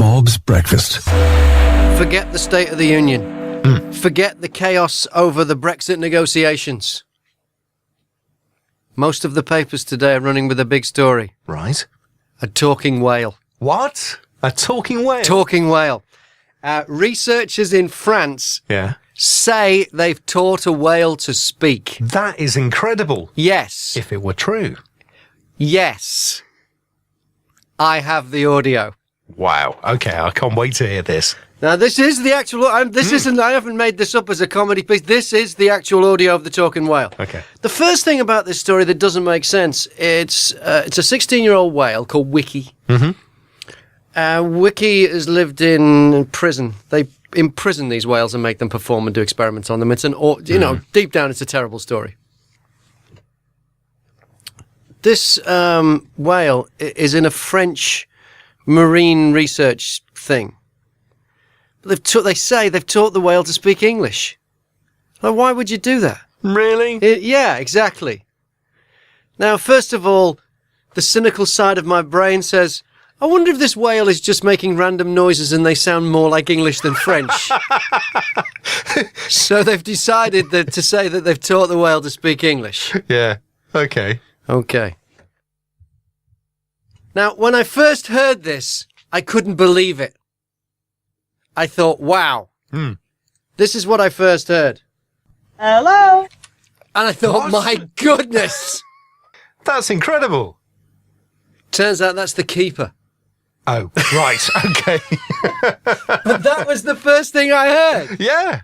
Bob's Breakfast. Forget the State of the Union. Forget the chaos over the Brexit negotiations. Most of the papers today are running with a big story. Right. A talking whale. What? A talking whale? Talking whale. Researchers in France say they've taught a whale to speak. That is incredible. Yes. If it were true. Yes. I have the audio. Wow. Okay, I can't wait to hear this. Now, this is the actual... I haven't made this up as a comedy piece. This is the actual audio of the talking whale. Okay. The first thing about this story that doesn't make sense, it's a 16-year-old whale called Wiki. Mm-hmm. Wiki has lived in prison. They imprison these whales and make them perform and do experiments on them. It's deep down, it's a terrible story. This whale is in a French marine research thing. They say they've taught the whale to speak English. Like, why would you do that? Really? Yeah, exactly. Now, first of all, the cynical side of my brain says, I wonder if this whale is just making random noises and they sound more like English than French. So they've decided to say that they've taught the whale to speak English. Yeah. Okay. Okay. Now, when I first heard this, I couldn't believe it. I thought, wow, this is what I first heard. Hello? And I thought, my goodness. That's incredible. Turns out that's the keeper. Oh, right. Okay. But that was the first thing I heard. Yeah.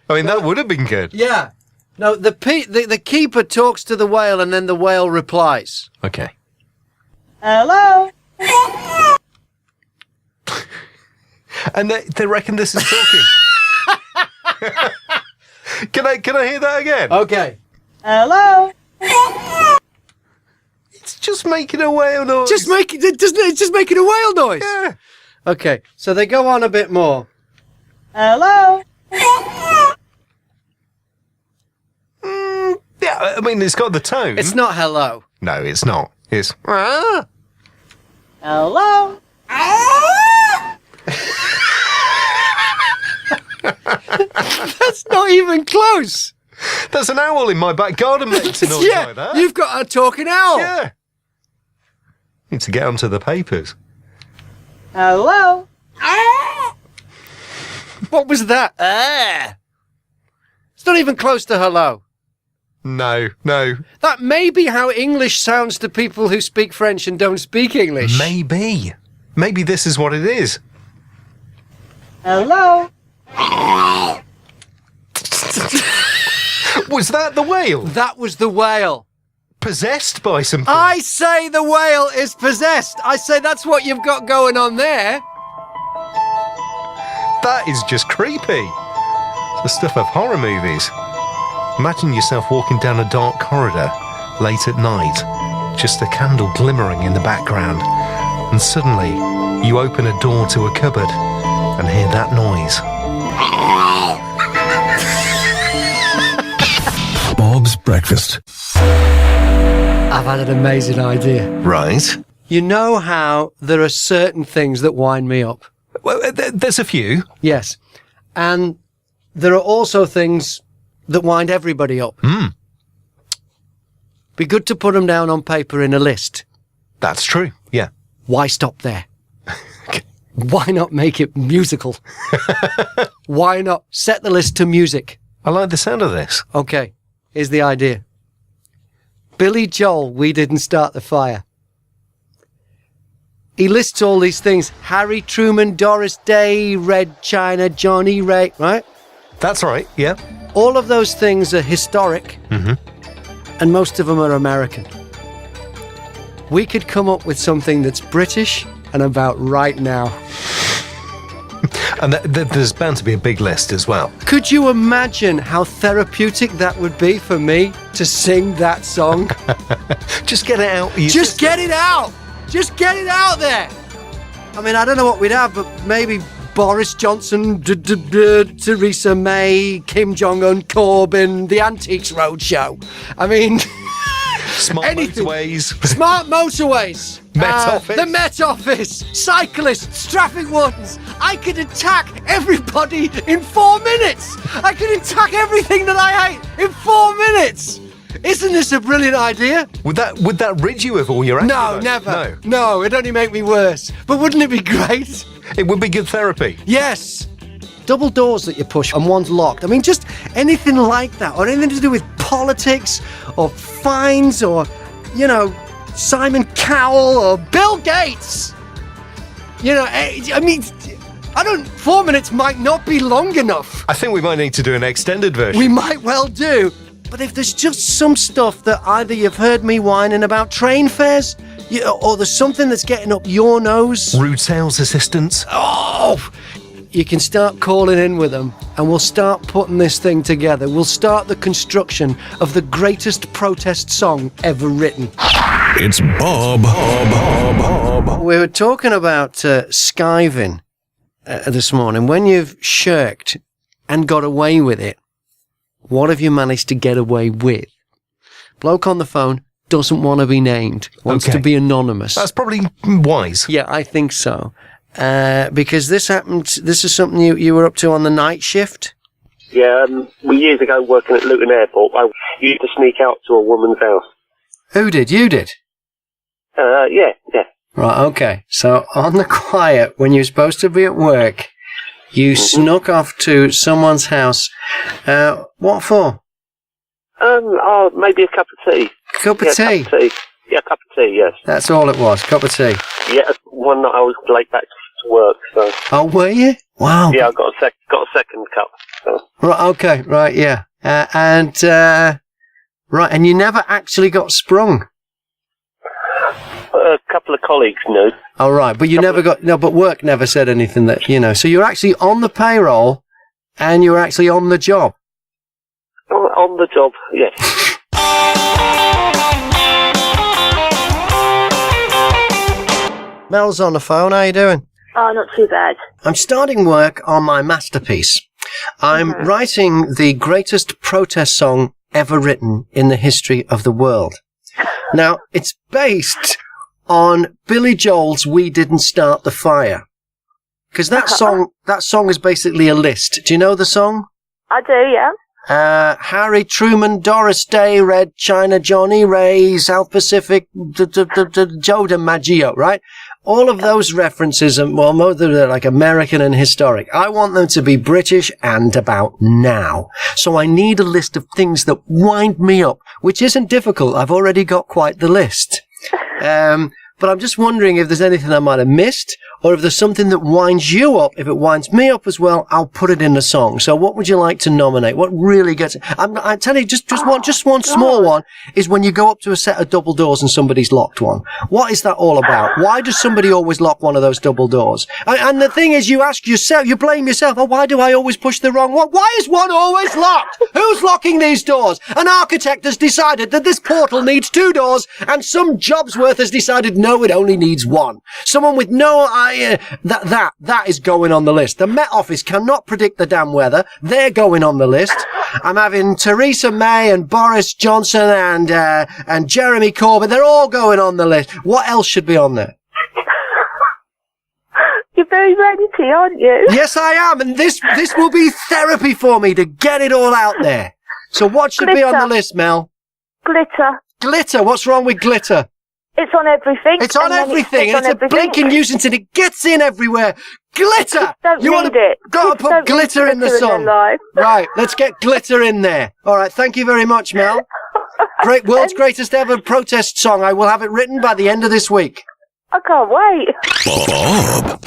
I mean, that would have been good. Yeah. No, the keeper talks to the whale and then the whale replies. Okay. Hello? And they reckon this is talking. Can I hear that again? Okay. Hello? It's just making a whale noise. It's just making a whale noise. Yeah. Okay, so they go on a bit more. Hello? Yeah, I mean, it's got the tone. It's not hello. No, it's not. It's... Hello? That's not even close. There's an owl in my back garden makes a noise like that. You've got a talking owl. Yeah. Need to get onto the papers. Hello? What was that? It's not even close to hello. No. That may be how English sounds to people who speak French and don't speak English. Maybe. Maybe this is what it is. Hello? Was that the whale? That was the whale. Possessed by something? I say the whale is possessed. I say that's what you've got going on there. That is just creepy. It's the stuff of horror movies. Imagine yourself walking down a dark corridor late at night, just a candle glimmering in the background, and suddenly you open a door to a cupboard and hear that noise. Bob's Breakfast. I've had an amazing idea. Right. You know how there are certain things that wind me up? Well, there's a few. Yes. And there are also things that wind everybody up. Be good to put them down on paper in a list. That's true, yeah. Why stop there? Why not make it musical? Why not set the list to music? I like the sound of this. Okay, here's the idea. Billy Joel, We Didn't Start the Fire. He lists all these things. Harry Truman, Doris Day, Red China, Johnny Ray, right? That's right, yeah. All of those things are historic, and most of them are American. We could come up with something that's British and about right now. And there's bound to be a big list as well. Could you imagine how therapeutic that would be for me to sing that song? Just get it out. Just get it out! Just get it out there! I mean, I don't know what we'd have, but maybe Boris Johnson, Theresa May, Kim Jong-un, Corbyn, the Antiques Roadshow. I mean... Smart anything. motorways. Smart motorways. Met Office. The Met Office. Cyclists. Traffic wardens. I could attack everybody in 4 minutes. I could attack everything that I hate in 4 minutes. Isn't this a brilliant idea? Would that rid you of all your anger? No, though? never. No, it'd only make me worse. But wouldn't it be great? It would be good therapy. Yes. Double doors that you push and one's locked. I mean, just anything like that, or anything to do with politics, or fines, or, Simon Cowell, or Bill Gates. I mean, 4 minutes might not be long enough. I think we might need to do an extended version. We might well do. But if there's just some stuff that either you've heard me whining about train fares, or there's something that's getting up your nose. Rude sales assistants. Oh! You can start calling in with them, and we'll start putting this thing together. We'll start the construction of the greatest protest song ever written. It's Bob. We were talking about skiving this morning. When you've shirked and got away with it, what have you managed to get away with? Bloke on the phone doesn't want to be named, wants to be anonymous. That's probably wise. Yeah, I think so. Because this is something you were up to on the night shift? Yeah, years ago working at Luton Airport, I used to sneak out to a woman's house. Who did? You did? Yeah. Right, okay. So, on the quiet, when you're supposed to be at work, you snuck off to someone's house. What for? Maybe a cup of tea. Cup of tea? Cup of tea. Yeah, cup of tea, yes. That's all it was, cup of tea. Yeah, one night I was late back to work, so... Oh, were you? Wow. Yeah, I got a second cup, so... Right, okay, right, yeah. Right, and you never actually got sprung? A couple of colleagues knew. Oh, right, but you never got... No, but work never said anything that, So you're actually on the payroll, and you're actually on the job? On the job, yes. Mel's on the phone, how you doing? Oh, not too bad. I'm starting work on my masterpiece. I'm writing the greatest protest song ever written in the history of the world. Now, it's based on Billy Joel's We Didn't Start the Fire. Because that song is basically a list. Do you know the song? I do, yeah. Harry, Truman, Doris Day, Red China, Johnny Ray, South Pacific, Joe DiMaggio, right? All of those references are, they're like American and historic. I want them to be British and about now. So I need a list of things that wind me up, which isn't difficult. I've already got quite the list. But I'm just wondering if there's anything I might have missed, or if there's something that winds you up. If it winds me up as well, I'll put it in the song. So what would you like to nominate? What really gets... I tell you, just one small one is when you go up to a set of double doors and somebody's locked one. What is that all about? Why does somebody always lock one of those double doors? And the thing is, you ask yourself, you blame yourself, why do I always push the wrong one? Why is one always locked? Who's locking these doors? An architect has decided that this portal needs 2 doors, and some Jobsworth has decided, no, it only needs 1. Someone with no idea, that is going on the list. The Met Office cannot predict the damn weather. They're going on the list. I'm having Theresa May and Boris Johnson and Jeremy Corbyn. They're all going on the list. What else should be on there? You're very ready, aren't you? Yes, I am. And this will be therapy for me to get it all out there. So what should be on the list, Mel? Glitter. Glitter? What's wrong with glitter? It's on everything. It's on everything, and it's a blinking nuisance, and it gets in everywhere. Glitter! Don't need it. Gotta put glitter in the song. Right, let's get glitter in there. All right, thank you very much, Mel. World's greatest ever protest song. I will have it written by the end of this week. I can't wait. Bob.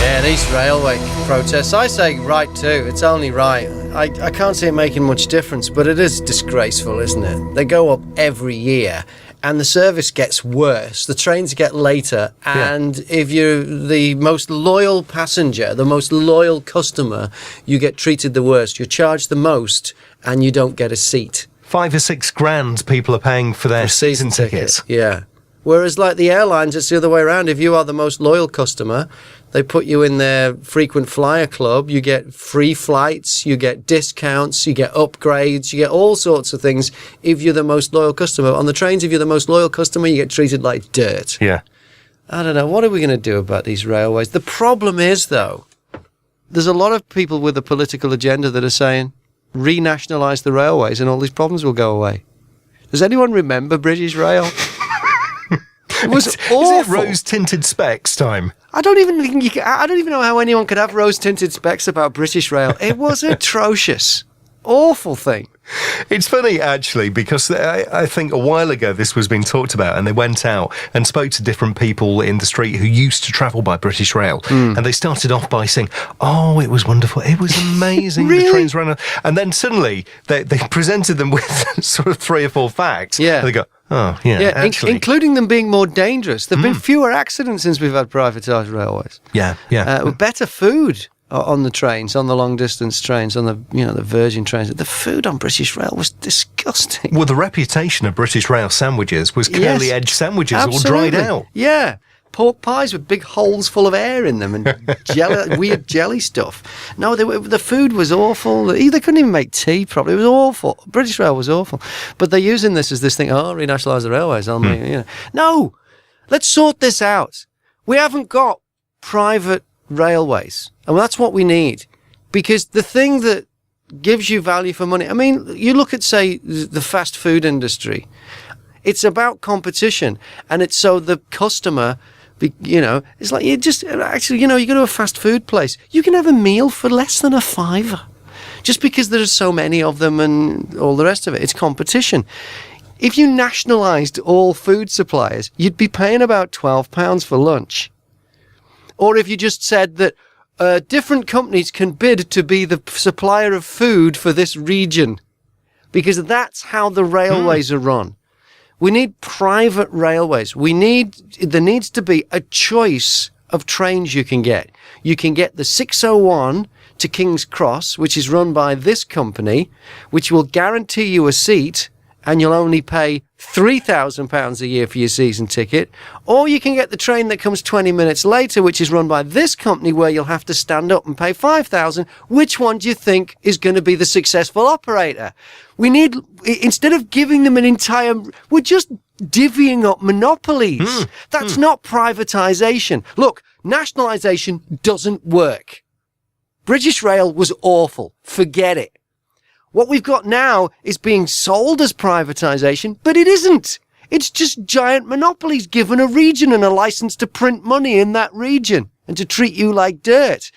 Yeah, these railway protests, I say right too. It's only right. I can't see it making much difference, but it is disgraceful, isn't it? They go up every year, and the service gets worse. The trains get later, and if you're the most loyal passenger, the most loyal customer, you get treated the worst. You're charged the most, and you don't get a seat. 5 or 6 grand people are paying for their season tickets. Yeah. Whereas, like the airlines, it's the other way around. If you are the most loyal customer, they put you in their frequent flyer club. You get free flights, you get discounts, you get upgrades, you get all sorts of things if you're the most loyal customer. On the trains, if you're the most loyal customer, you get treated like dirt. Yeah. I don't know. What are we going to do about these railways? The problem is, though, there's a lot of people with a political agenda that are saying, renationalise the railways and all these problems will go away. Does anyone remember British Rail? It was awful. Is it rose-tinted specs time? I don't even know how anyone could have rose-tinted specs about British Rail. It was atrocious. Awful thing. It's funny, actually, because I think a while ago this was being talked about, and they went out and spoke to different people in the street who used to travel by British Rail. And they started off by saying, oh, it was wonderful. It was amazing. Really? The trains ran out. And then suddenly they presented them with sort of 3 or 4 facts. Yeah. And they go, oh, yeah, actually. Including them being more dangerous. There have been fewer accidents since we've had privatised railways. Yeah. Better food on the trains, on the long distance trains, on the the Virgin trains. The food on British Rail was disgusting. Well, the reputation of British Rail sandwiches was curly edge sandwiches all dried out. Yeah. Pork pies with big holes full of air in them and weird jelly stuff. No, the food was awful. They couldn't even make tea properly. It was awful. British Rail was awful. But they're using this as this thing, renationalise the railways. No, let's sort this out. We haven't got private railways. And that's what we need. Because the thing that gives you value for money, I mean, you look at, say, the fast food industry. It's about competition. And it's so the customer, it's like you go to a fast food place. You can have a meal for less than £5. Just because there's so many of them and all the rest of it. It's competition. If you nationalised all food suppliers, you'd be paying about £12 for lunch. Or if you just said that different companies can bid to be the supplier of food for this region, because that's how the railways are run. We need private railways. There needs to be a choice of trains you can get. You can get the 601 to King's Cross, which is run by this company, which will guarantee you a seat, and you'll only pay £3,000 a year for your season ticket. Or you can get the train that comes 20 minutes later, which is run by this company, where you'll have to stand up and pay £5,000. Which one do you think is going to be the successful operator? Instead of giving them we're just divvying up monopolies. That's not privatisation. Look, nationalisation doesn't work. British Rail was awful. Forget it. What we've got now is being sold as privatisation, but it isn't. It's just giant monopolies given a region and a licence to print money in that region and to treat you like dirt.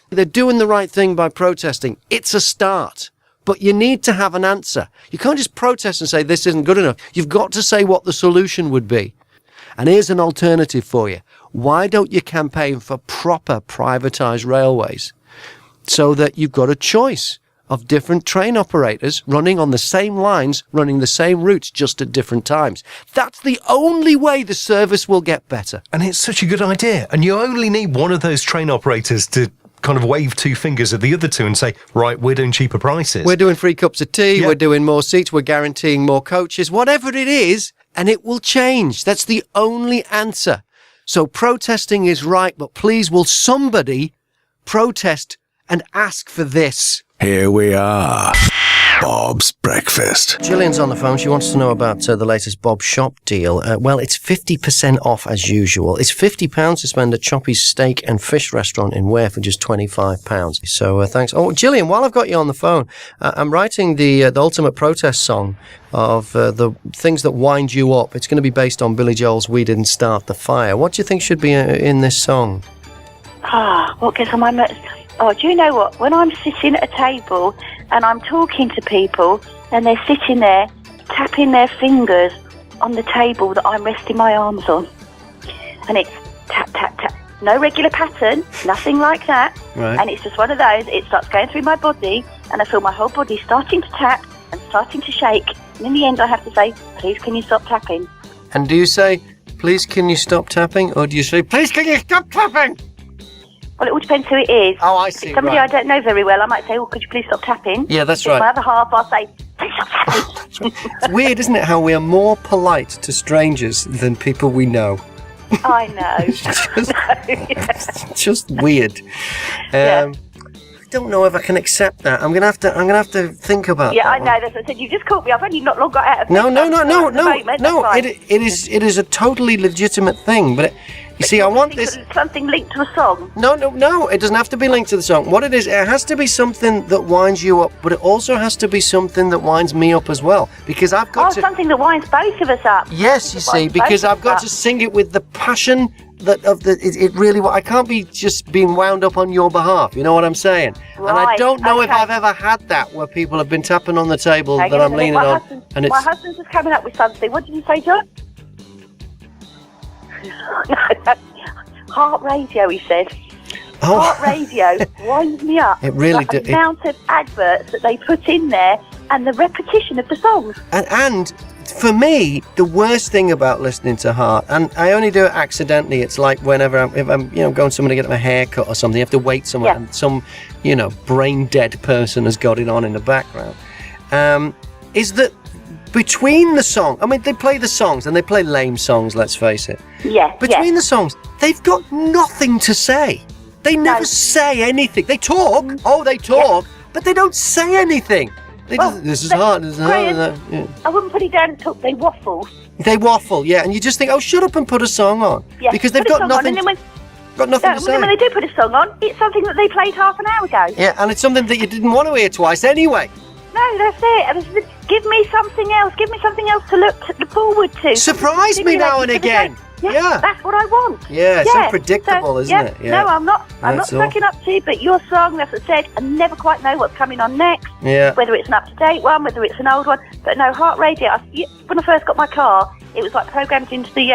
They're doing the right thing by protesting. It's a start. But you need to have an answer. You can't just protest and say this isn't good enough. You've got to say what the solution would be. And here's an alternative for you. Why don't you campaign for proper privatised railways so that you've got a choice of different train operators running on the same lines, running the same routes, just at different times? That's the only way the service will get better. And it's such a good idea. And you only need one of those train operators to kind of wave 2 fingers at the other 2 and say, right, we're doing cheaper prices. We're doing free cups of tea, We're doing more seats, we're guaranteeing more coaches, whatever it is, and it will change. That's the only answer. So protesting is right, but please, will somebody protest and ask for this? Here we are. Bob's Breakfast. Gillian's on the phone. She wants to know about the latest Bob Shop deal. Well, it's 50% off as usual. It's £50 to spend at Choppy's Steak and Fish Restaurant in Ware for just £25. So thanks. Oh, Gillian, while I've got you on the phone, I'm writing the ultimate protest song of the things that wind you up. It's going to be based on Billy Joel's We Didn't Start the Fire. What do you think should be in this song? What gets on my nerves? Oh, do you know what? When I'm sitting at a table and I'm talking to people and they're sitting there tapping their fingers on the table that I'm resting my arms on, and it's tap, tap, tap. No regular pattern, nothing like that. Right. And it's just one of those, it starts going through my body and I feel my whole body starting to tap and starting to shake. And in the end I have to say, please can you stop tapping? And do you say, please can you stop tapping? Or do you say, please can you stop tapping? Well, it all depends who it is. Oh, I If see. it's somebody right. I don't know very well, I might say, could you please stop tapping? Yeah, that's If right. my other half, I'll say, It's weird, isn't it, how we are more polite to strangers than people we know. I know. It's just weird. Yeah. I don't know if I can accept that. I'm gonna have to think about Yeah, that I know. one. That's what I said. You just caught me. I've only not long got out of No. it It is a totally legitimate thing, but you see, I want this. Something linked to a song. No. It doesn't have to be linked to the song. What it is, it has to be something that winds you up, but it also has to be something that winds me up as well. Because I've got to. Something that winds both of us up. Yes, you see, because I've got to sing it with the passion it really. I can't be just being wound up on your behalf. You know what I'm saying? Right, and I don't know if okay. I've ever had that where people have been tapping on the table Hang that on I'm a minute, leaning my on, husband- and it's. My husband's just coming up with something. What did you say, John? Heart radio, he said. Oh. Heart radio winds me up. It really The amount of adverts that they put in there and the repetition of the songs. And for me, the worst thing about listening to Heart, and I only do it accidentally. It's like whenever if I'm going somewhere to get my hair cut or something, you have to wait somewhere, and some brain dead person has got it on in the background. Is that between the song? I mean, they play the songs and they play lame songs. Let's face it. Yeah. Between the songs, they've got nothing to say. They never say anything. They talk. They talk, but they don't say anything. This is hard. This is hard. Yeah. I wouldn't put it down and talk. They waffle. They waffle, yeah, and you just think, oh, shut up and put a song on, because they've got nothing. Got nothing to say. When they do put a song on, it's something that they played half an hour ago. Yeah, and it's something that you didn't want to hear twice anyway. No, that's it. And give me something else. Give me something else to look forward to. Surprise me now and again. Yeah, that's what I want. Yeah, it's unpredictable, isn't it? Yeah. No, I'm not sucking up to you, but your song, that's what I said, I never quite know what's coming on next. Yeah. Whether it's an up-to-date one, whether it's an old one. But no, Heart Radio, when I first got my car, it was like programmed into the,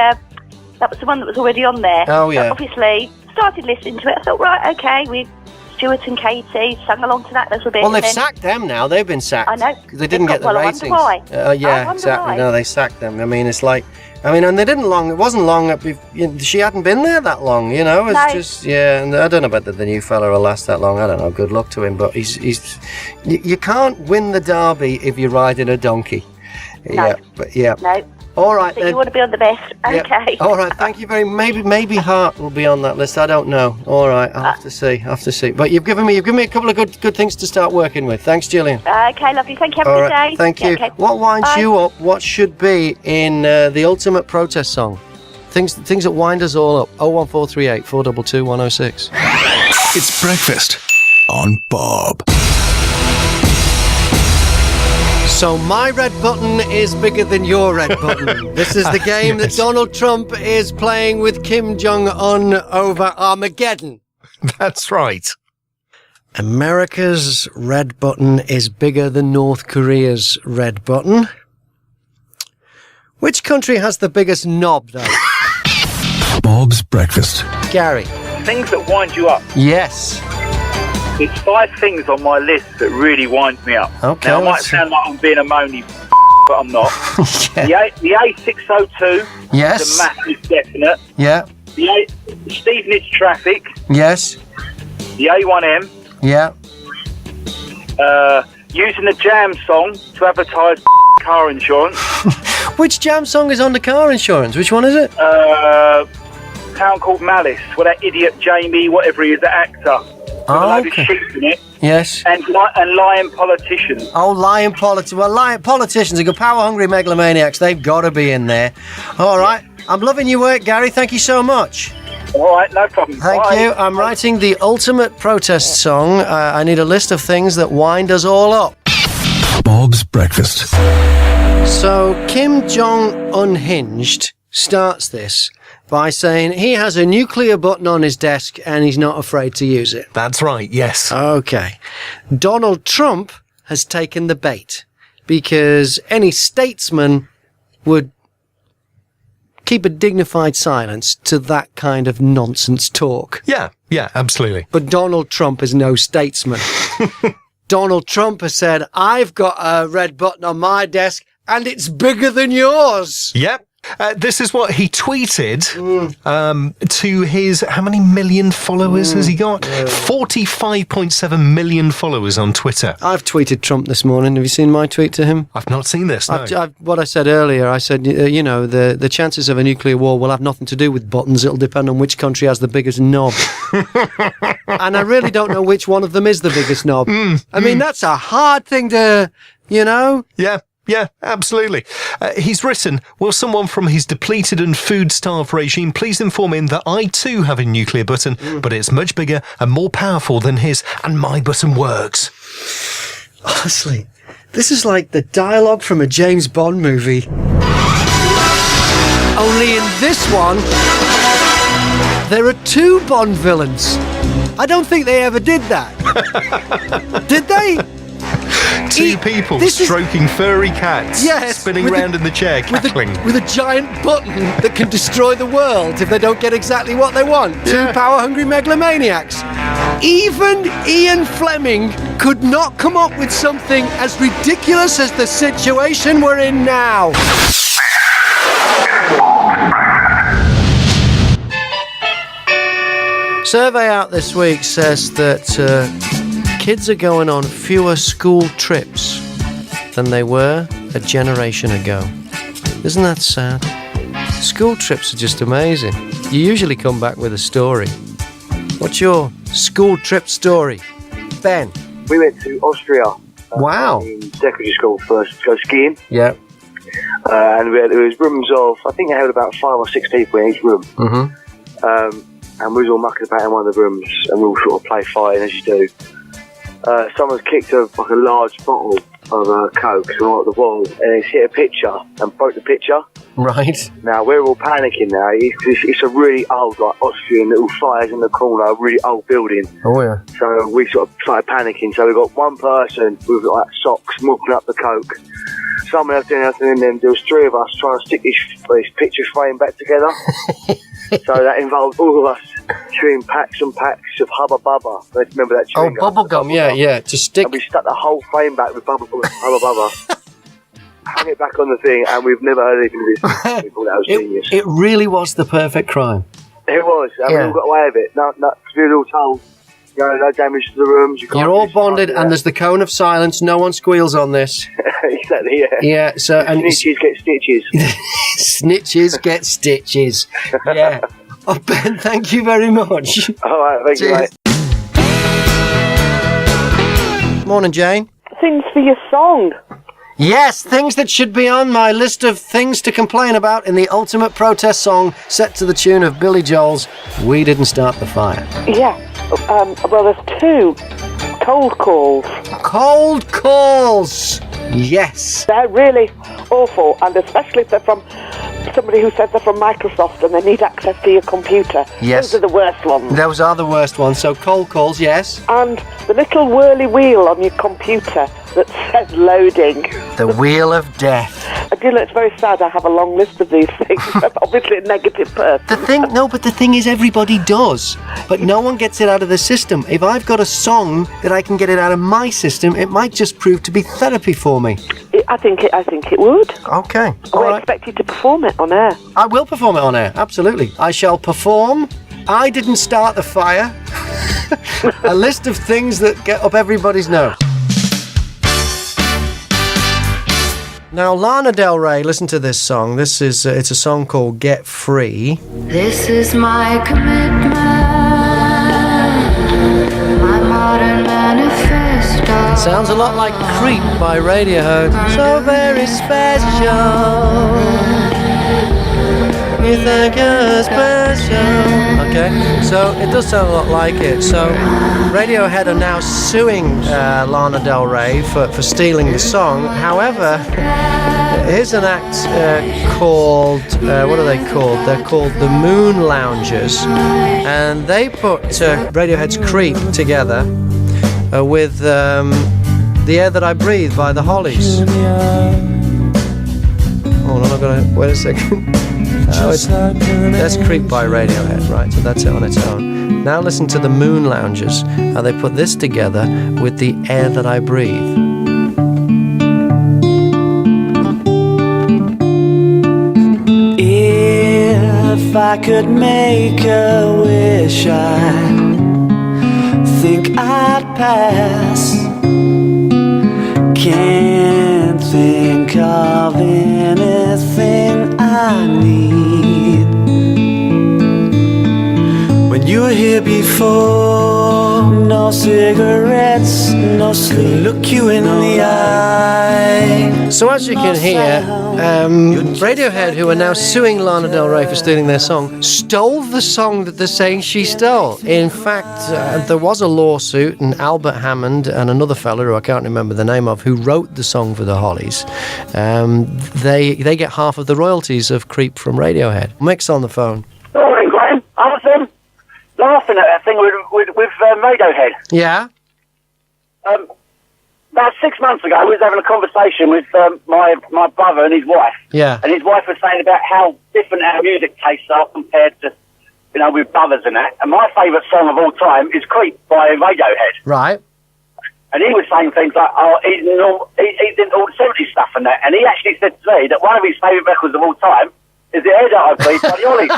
that was the one that was already on there. Oh, yeah. So obviously, started listening to it. I thought, right, okay, Stuart and Katie sung along to that a little bit. Well, they've sacked them now. They've been sacked. I know. They didn't get the ratings. I wonder why. Yeah, exactly. No, they sacked them. I mean, it's like, and they didn't long. It wasn't long. She hadn't been there that long. It's just and I don't know whether the new fella will last that long. I don't know. Good luck to him. But he's. You can't win the derby if you're riding a donkey. No. No. All right, then. You want to be on the best. Okay. Yep. All right, thank you very much. Maybe Heart will be on that list. I don't know. All right, I'll have to see. But you've given me a couple of good things to start working with. Thanks, Gillian. Okay, lovely. Thank you. Have a good day. Thank you. Okay. What winds you up? What should be in the ultimate protest song? Things that wind us all up. 01438 422 106. It's breakfast on Bob. So my red button is bigger than your red button. This is the game that Donald Trump is playing with Kim Jong-un over Armageddon. That's right. America's red button is bigger than North Korea's red button. Which country has the biggest knob, though? Bob's breakfast. Gary. Things that wind you up. Yes. There's 5 things on my list that really winds me up. Okay. Now, I might sound like I'm being a moany, but I'm not. Yeah. The A602. Yes. The massive definite. Yeah. The Stevenage traffic. Yes. The A1M. Yeah. Using the Jam song to advertise car insurance. Which Jam song is on the car insurance? Which one is it? Town called Malice, where that idiot Jamie, whatever he is, the actor. With a load of sheep in it. Yes. And lying politicians. Oh, lying politicians. Well, lying politicians are good, power-hungry megalomaniacs. They've got to be in there. All right. I'm loving your work, Gary. Thank you so much. All right, no problem. Thank you. I'm writing the ultimate protest song. I need a list of things that wind us all up. Bob's breakfast. So Kim Jong Unhinged starts this by saying he has a nuclear button on his desk and he's not afraid to use it. That's right, yes. Okay. Donald Trump has taken the bait because any statesman would keep a dignified silence to that kind of nonsense talk. Yeah, absolutely. But Donald Trump is no statesman. Donald Trump has said, I've got a red button on my desk and it's bigger than yours. Yep. This is what he tweeted to his... How many million followers has he got? 45.7 million followers on Twitter. I've tweeted Trump this morning. Have you seen my tweet to him? I've not seen this, no. What I said earlier, I said, the chances of a nuclear war will have nothing to do with buttons. It'll depend on which country has the biggest knob. And I really don't know which one of them is the biggest knob. I mean, that's a hard thing to, Yeah, absolutely. He's written, will someone from his depleted and food-starved regime please inform him that I too have a nuclear button, but it's much bigger and more powerful than his, and my button works. Honestly, this is like the dialogue from a James Bond movie. Only in this one, there are 2 Bond villains. I don't think they ever did that. Did they? 2 people stroking furry cats, spinning round in the chair, cackling. With a giant button that can destroy the world if they don't get exactly what they want. 2 power-hungry megalomaniacs. Even Ian Fleming could not come up with something as ridiculous as the situation we're in now. Survey out this week says that kids are going on fewer school trips than they were a generation ago. Isn't that sad? School trips are just amazing. You usually come back with a story. What's your school trip story, Ben? We went to Austria. Wow. In secondary school first to go skiing. Yeah. And there was rooms of, I think they had about 5 or 6 people in each room. Mm-hmm. And we was all mucking about in one of the rooms, and we all sort of play fighting as you do. Someone's kicked a large bottle of Coke on the wall, and it's hit a pitcher and broke the pitcher. Right. Now we're all panicking now. It's a really old, Austrian little fires in the corner, a really old building. Oh yeah. So we sort of started panicking. So we got one person with socks mopping up the Coke. Someone else doing nothing, and then there was 3 of us trying to stick this picture frame back together. So that involved all of us chewing packs and packs of Hubba Bubba. Remember that chewing gum? Bubble gum, yeah. To stick. And we stuck the whole frame back with Hubba Bubba. Hung it back on the thing, and we've never heard anything of this. We thought that was genius. It really was the perfect crime. It was. And we all got away with it. No, we were all told, no damage to the rooms. You're all bonded, and there's the cone of silence. No one squeals on this. Exactly, yeah. Yeah, so... And snitches get stitches. Snitches get stitches. Yeah. Oh, Ben, thank you very much. All right, thank you, mate. Morning, Jane. Things for your song. Yes, things that should be on my list of things to complain about in the ultimate protest song set to the tune of Billy Joel's We Didn't Start the Fire. Yeah. Well, there's 2. Cold calls. Cold calls! Yes. They're really awful, and especially if they're from somebody who says they're from Microsoft and they need access to your computer. Yes. Those are the worst ones. Those are the worst ones. So cold calls, yes. And the little whirly wheel on your computer that says loading. The wheel of death. I do know it's very sad I have a long list of these things. I'm obviously a negative person. The thing is everybody does, but no one gets it out of the system. If I've got a song that I can get it out of my system, it might just prove to be therapy for me. I think it would. Okay. I expect you to perform it on air. I will perform it on air, absolutely. I shall perform I Didn't Start the Fire. A list of things that get up everybody's nose. Now, Lana Del Rey, listen to this song. This is it's a song called Get Free. This is my commitment, my modern manifesto. Sounds a lot like Creep by Radiohead. So very special. You think you're special. Okay, so it does sound a lot like it. So Radiohead are now suing Lana Del Rey for stealing the song. However, here's an act called, what are they called? They're called the Moon Loungers. And they put Radiohead's Creep together with The Air That I Breathe by the Hollies. Hold on, I've got to, wait a second. That's Creep by Radiohead, right, so that's it on its own. Now listen to the Moon Loungers, how they put this together with The Air That I Breathe. I could make a wish, I think I'd pass. Can't think of anything I need. When you were here before, no cigarettes, no sleep, look you in the eye. So as you can hear, Radiohead, who are now suing Lana Del Rey for stealing their song, stole the song that they're saying she stole. In fact, there was a lawsuit, and Albert Hammond and another fella who I can't remember the name of, who wrote the song for the Hollies, they get half of the royalties of Creep from Radiohead. Mick's on the phone. Morning, Graham. I was laughing at that thing with Radiohead. Yeah? About 6 months ago, we was having a conversation with my brother and his wife. Yeah. And his wife was saying about how different our music tastes are compared to, with brothers and that. And my favourite song of all time is Creep by Radiohead. Right. And he was saying things like, he's into all the 70s stuff and that. And he actually said to me that one of his favourite records of all time is The Air That I Breathe by the Hollies.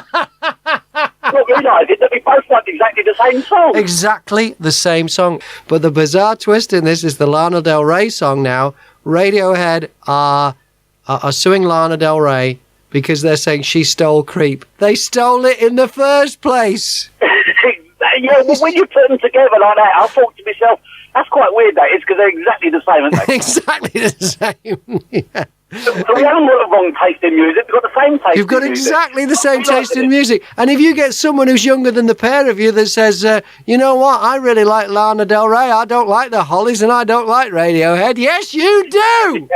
Not realising that we both like exactly the same song. Exactly the same song. But the bizarre twist in this is the Lana Del Rey song now. Radiohead are suing Lana Del Rey because they're saying she stole Creep. They stole it in the first place. Yeah, well, when you put them together like that, I thought to myself, that's quite weird, that is, because they're exactly the same, aren't they? Exactly the same, yeah. So we haven't got the wrong taste in music, we've got the same taste. You've got exactly the same taste in music. And if you get someone who's younger than the pair of you that says, you know what, I really like Lana Del Rey, I don't like the Hollies, and I don't like Radiohead. Yes, you do!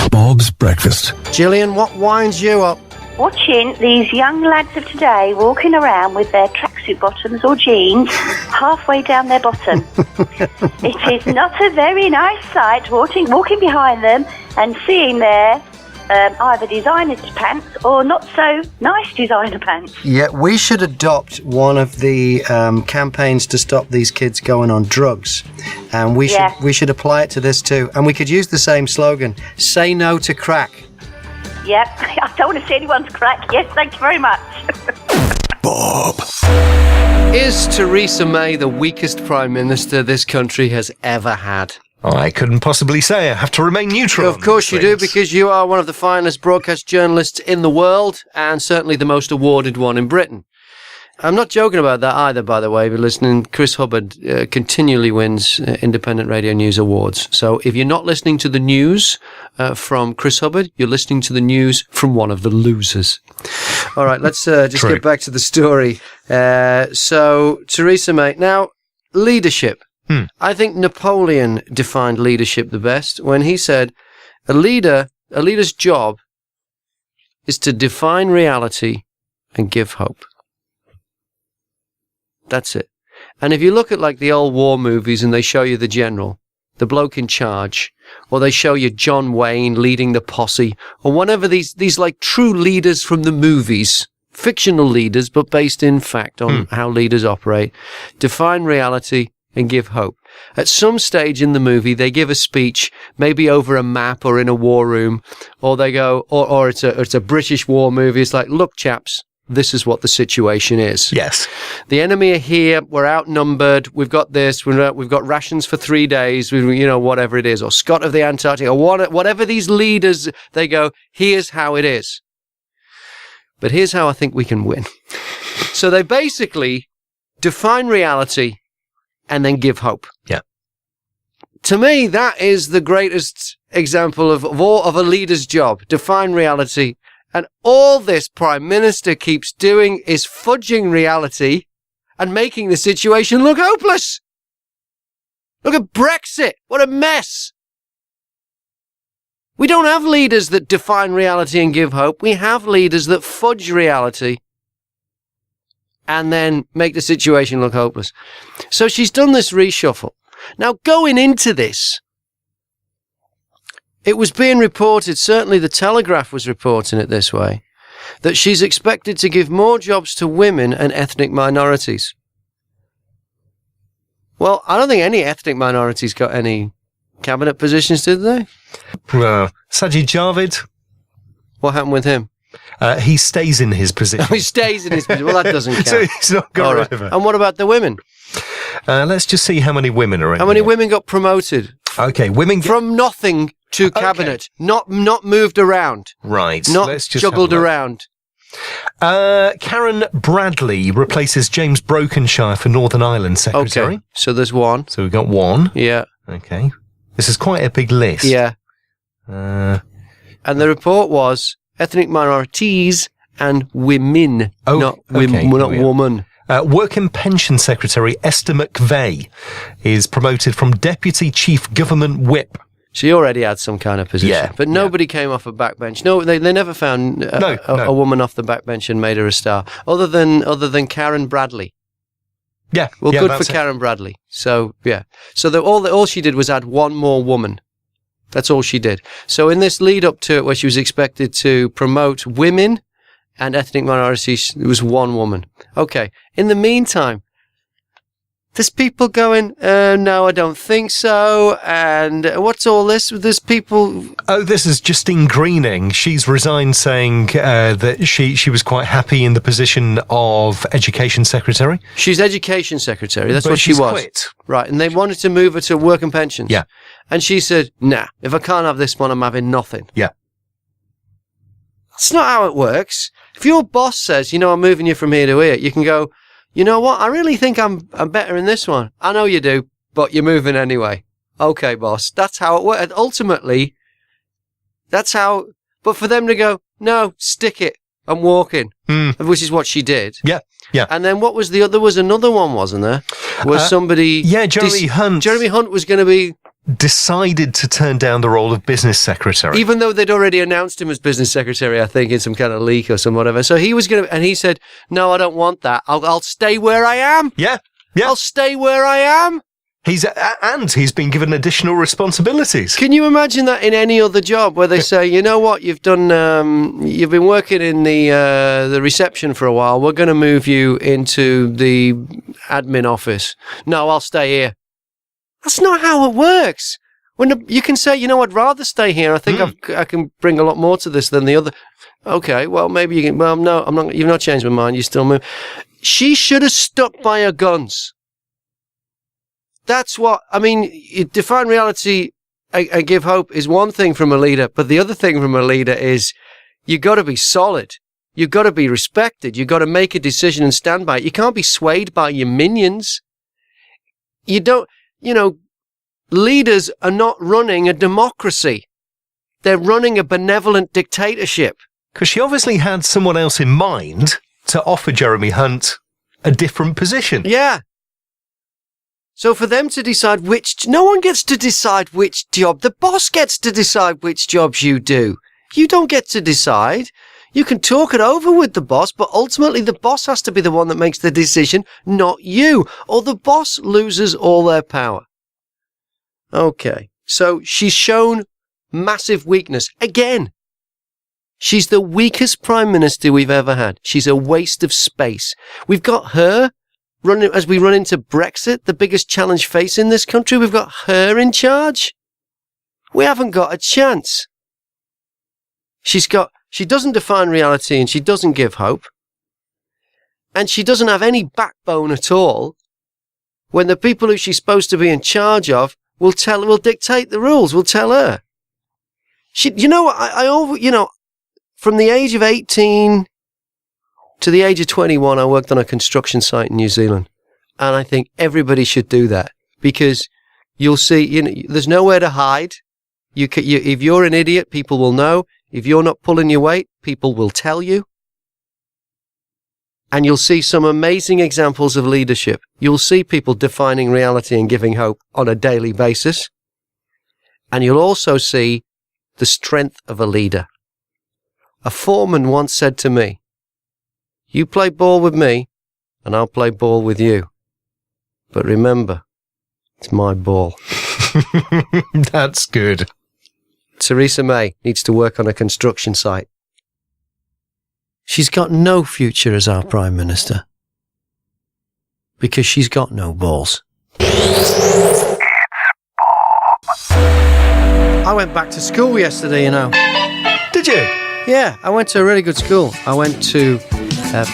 Bob's Breakfast. Gillian, what winds you up? Watching these young lads of today walking around with their tracksuit bottoms or jeans halfway down their bottom. It is not a very nice sight walking behind them and seeing their either designer pants or not so nice designer pants. Yeah, we should adopt one of the campaigns to stop these kids going on drugs. And we should apply it to this too. And we could use the same slogan, say no to crack. Yep, I don't want to see anyone's crack. Yes, thank you very much. Bob. Is Theresa May the weakest Prime Minister this country has ever had? I couldn't possibly say. I have to remain neutral. Of course you do, because you are one of the finest broadcast journalists in the world, and certainly the most awarded one in Britain. I'm not joking about that either, by the way. But listening, Chris Hubbard continually wins Independent Radio News Awards. So if you're not listening to the news from Chris Hubbard, you're listening to the news from one of the losers. All right, let's just get back to the story. So Theresa May. Now, leadership. I think Napoleon defined leadership the best when he said, a leader's job is to define reality and give hope. That's it. And if you look at like the old war movies and they show you the general, the bloke in charge, or they show you John Wayne leading the posse, or whatever these like true leaders from the movies, fictional leaders, but based in fact on how leaders operate, define reality and give hope. At some stage in the movie, they give a speech, maybe over a map or in a war room, or they go, or it's a British war movie. It's like, look, chaps, this is what the situation is. Yes. The enemy are here. We're outnumbered. We've got this. We've got rations for 3 days. Whatever it is, or Scott of the Antarctic, or whatever these leaders, they go, here's how it is. But here's how I think we can win. So they basically define reality and then give hope. Yeah. To me, that is the greatest example of a leader's job. Define reality. And all this Prime Minister keeps doing is fudging reality and making the situation look hopeless. Look at Brexit. What a mess. We don't have leaders that define reality and give hope. We have leaders that fudge reality and then make the situation look hopeless. So she's done this reshuffle. Now, going into this, it was being reported, certainly the Telegraph was reporting it this way, that she's expected to give more jobs to women and ethnic minorities. Well, I don't think any ethnic minorities got any cabinet positions, did they? Sajid Javid. What happened with him? He stays in his position. He stays in his position. Well, that doesn't count. So he's not got rid of it. And what about the women? Let's just see how many women are in How many here. women got promoted? Okay, women from nothing to cabinet, not moved around, right? Not Let's just juggled around. Karen Bradley replaces James Brokenshire for Northern Ireland Secretary. Okay, so there's one. So we've got one. Yeah. Okay. This is quite a big list. Yeah. And the report was ethnic minorities and women, not woman. Work and Pension Secretary Esther McVeigh is promoted from Deputy Chief Government Whip. She already had some kind of position, Yeah, but nobody came off a backbench. No, they never found a woman off the backbench and made her a star, other than Karen Bradley. Yeah, well, yeah, good that's for it. Karen Bradley. So yeah, so all she did was add one more woman. That's all she did. So in this lead up to it, where she was expected to promote women and ethnic minorities, it was one woman. Okay. In the meantime, there's people going, no, I don't think so. And what's all this? There's people... Oh, this is Justine Greening. She's resigned saying that she was quite happy in the position of Education Secretary. She's Education Secretary. That's But what she she's was. quit. Right. And they wanted to move her to Work and Pensions. Yeah. And she said, nah, if I can't have this one, I'm having nothing. Yeah. That's not how it works. If your boss says, I'm moving you from here to here, you can go, you know what? I really think I'm better in this one. I know you do, but you're moving anyway. Okay, boss. That's how it works. And ultimately, that's how, but for them to go, no, stick it. I'm walking. Which is what she did. Yeah. Yeah. And then what was the other? There was another one, wasn't there? Was somebody... Yeah, Jeremy Hunt. Jeremy Hunt was going to be... Decided to turn down the role of business secretary. Even though they'd already announced him as business secretary, I think, in some kind of leak or some whatever. So he was going to... And he said, no, I don't want that. I'll stay where I am. Yeah. Yeah. I'll stay where I am. He's been given additional responsibilities. Can you imagine that in any other job where they say, you know what, you've done, you've been working in the reception for a while. We're going to move you into the admin office. No, I'll stay here. That's not how it works. When you can say, I'd rather stay here. I think I can bring a lot more to this than the other. Okay, well, maybe you can. Well, no, I'm not. You've not changed my mind. You still move. She should have stuck by her guns. That's what I mean. Define reality and give hope is one thing from a leader, but the other thing from a leader is you got to be solid. You got to be respected. You got to make a decision and stand by it. You can't be swayed by your minions. You don't. Leaders are not running a democracy. They're running a benevolent dictatorship. Because she obviously had someone else in mind to offer Jeremy Hunt a different position. Yeah. So for them to decide no one gets to decide which job. The boss gets to decide which jobs you do. You don't get to decide. You can talk it over with the boss, but ultimately the boss has to be the one that makes the decision, not you, or the boss loses all their power. Okay, so she's shown massive weakness. Again, she's the weakest prime minister we've ever had. She's a waste of space. We've got her running, as we run into Brexit, the biggest challenge facing this country, we've got her in charge. We haven't got a chance. She doesn't define reality and she doesn't give hope. And she doesn't have any backbone at all when the people who she's supposed to be in charge of will dictate the rules, will tell her. From the age of 18 to the age of 21, I worked on a construction site in New Zealand. And I think everybody should do that because you'll see, there's nowhere to hide. If you're an idiot, people will know. If you're not pulling your weight, people will tell you. And you'll see some amazing examples of leadership. You'll see people defining reality and giving hope on a daily basis. And you'll also see the strength of a leader. A foreman once said to me, you play ball with me, and I'll play ball with you. But remember, it's my ball. That's good. Theresa May needs to work on a construction site. She's got no future as our Prime Minister. Because she's got no balls. I went back to school yesterday, Did you? Yeah, I went to a really good school. I went to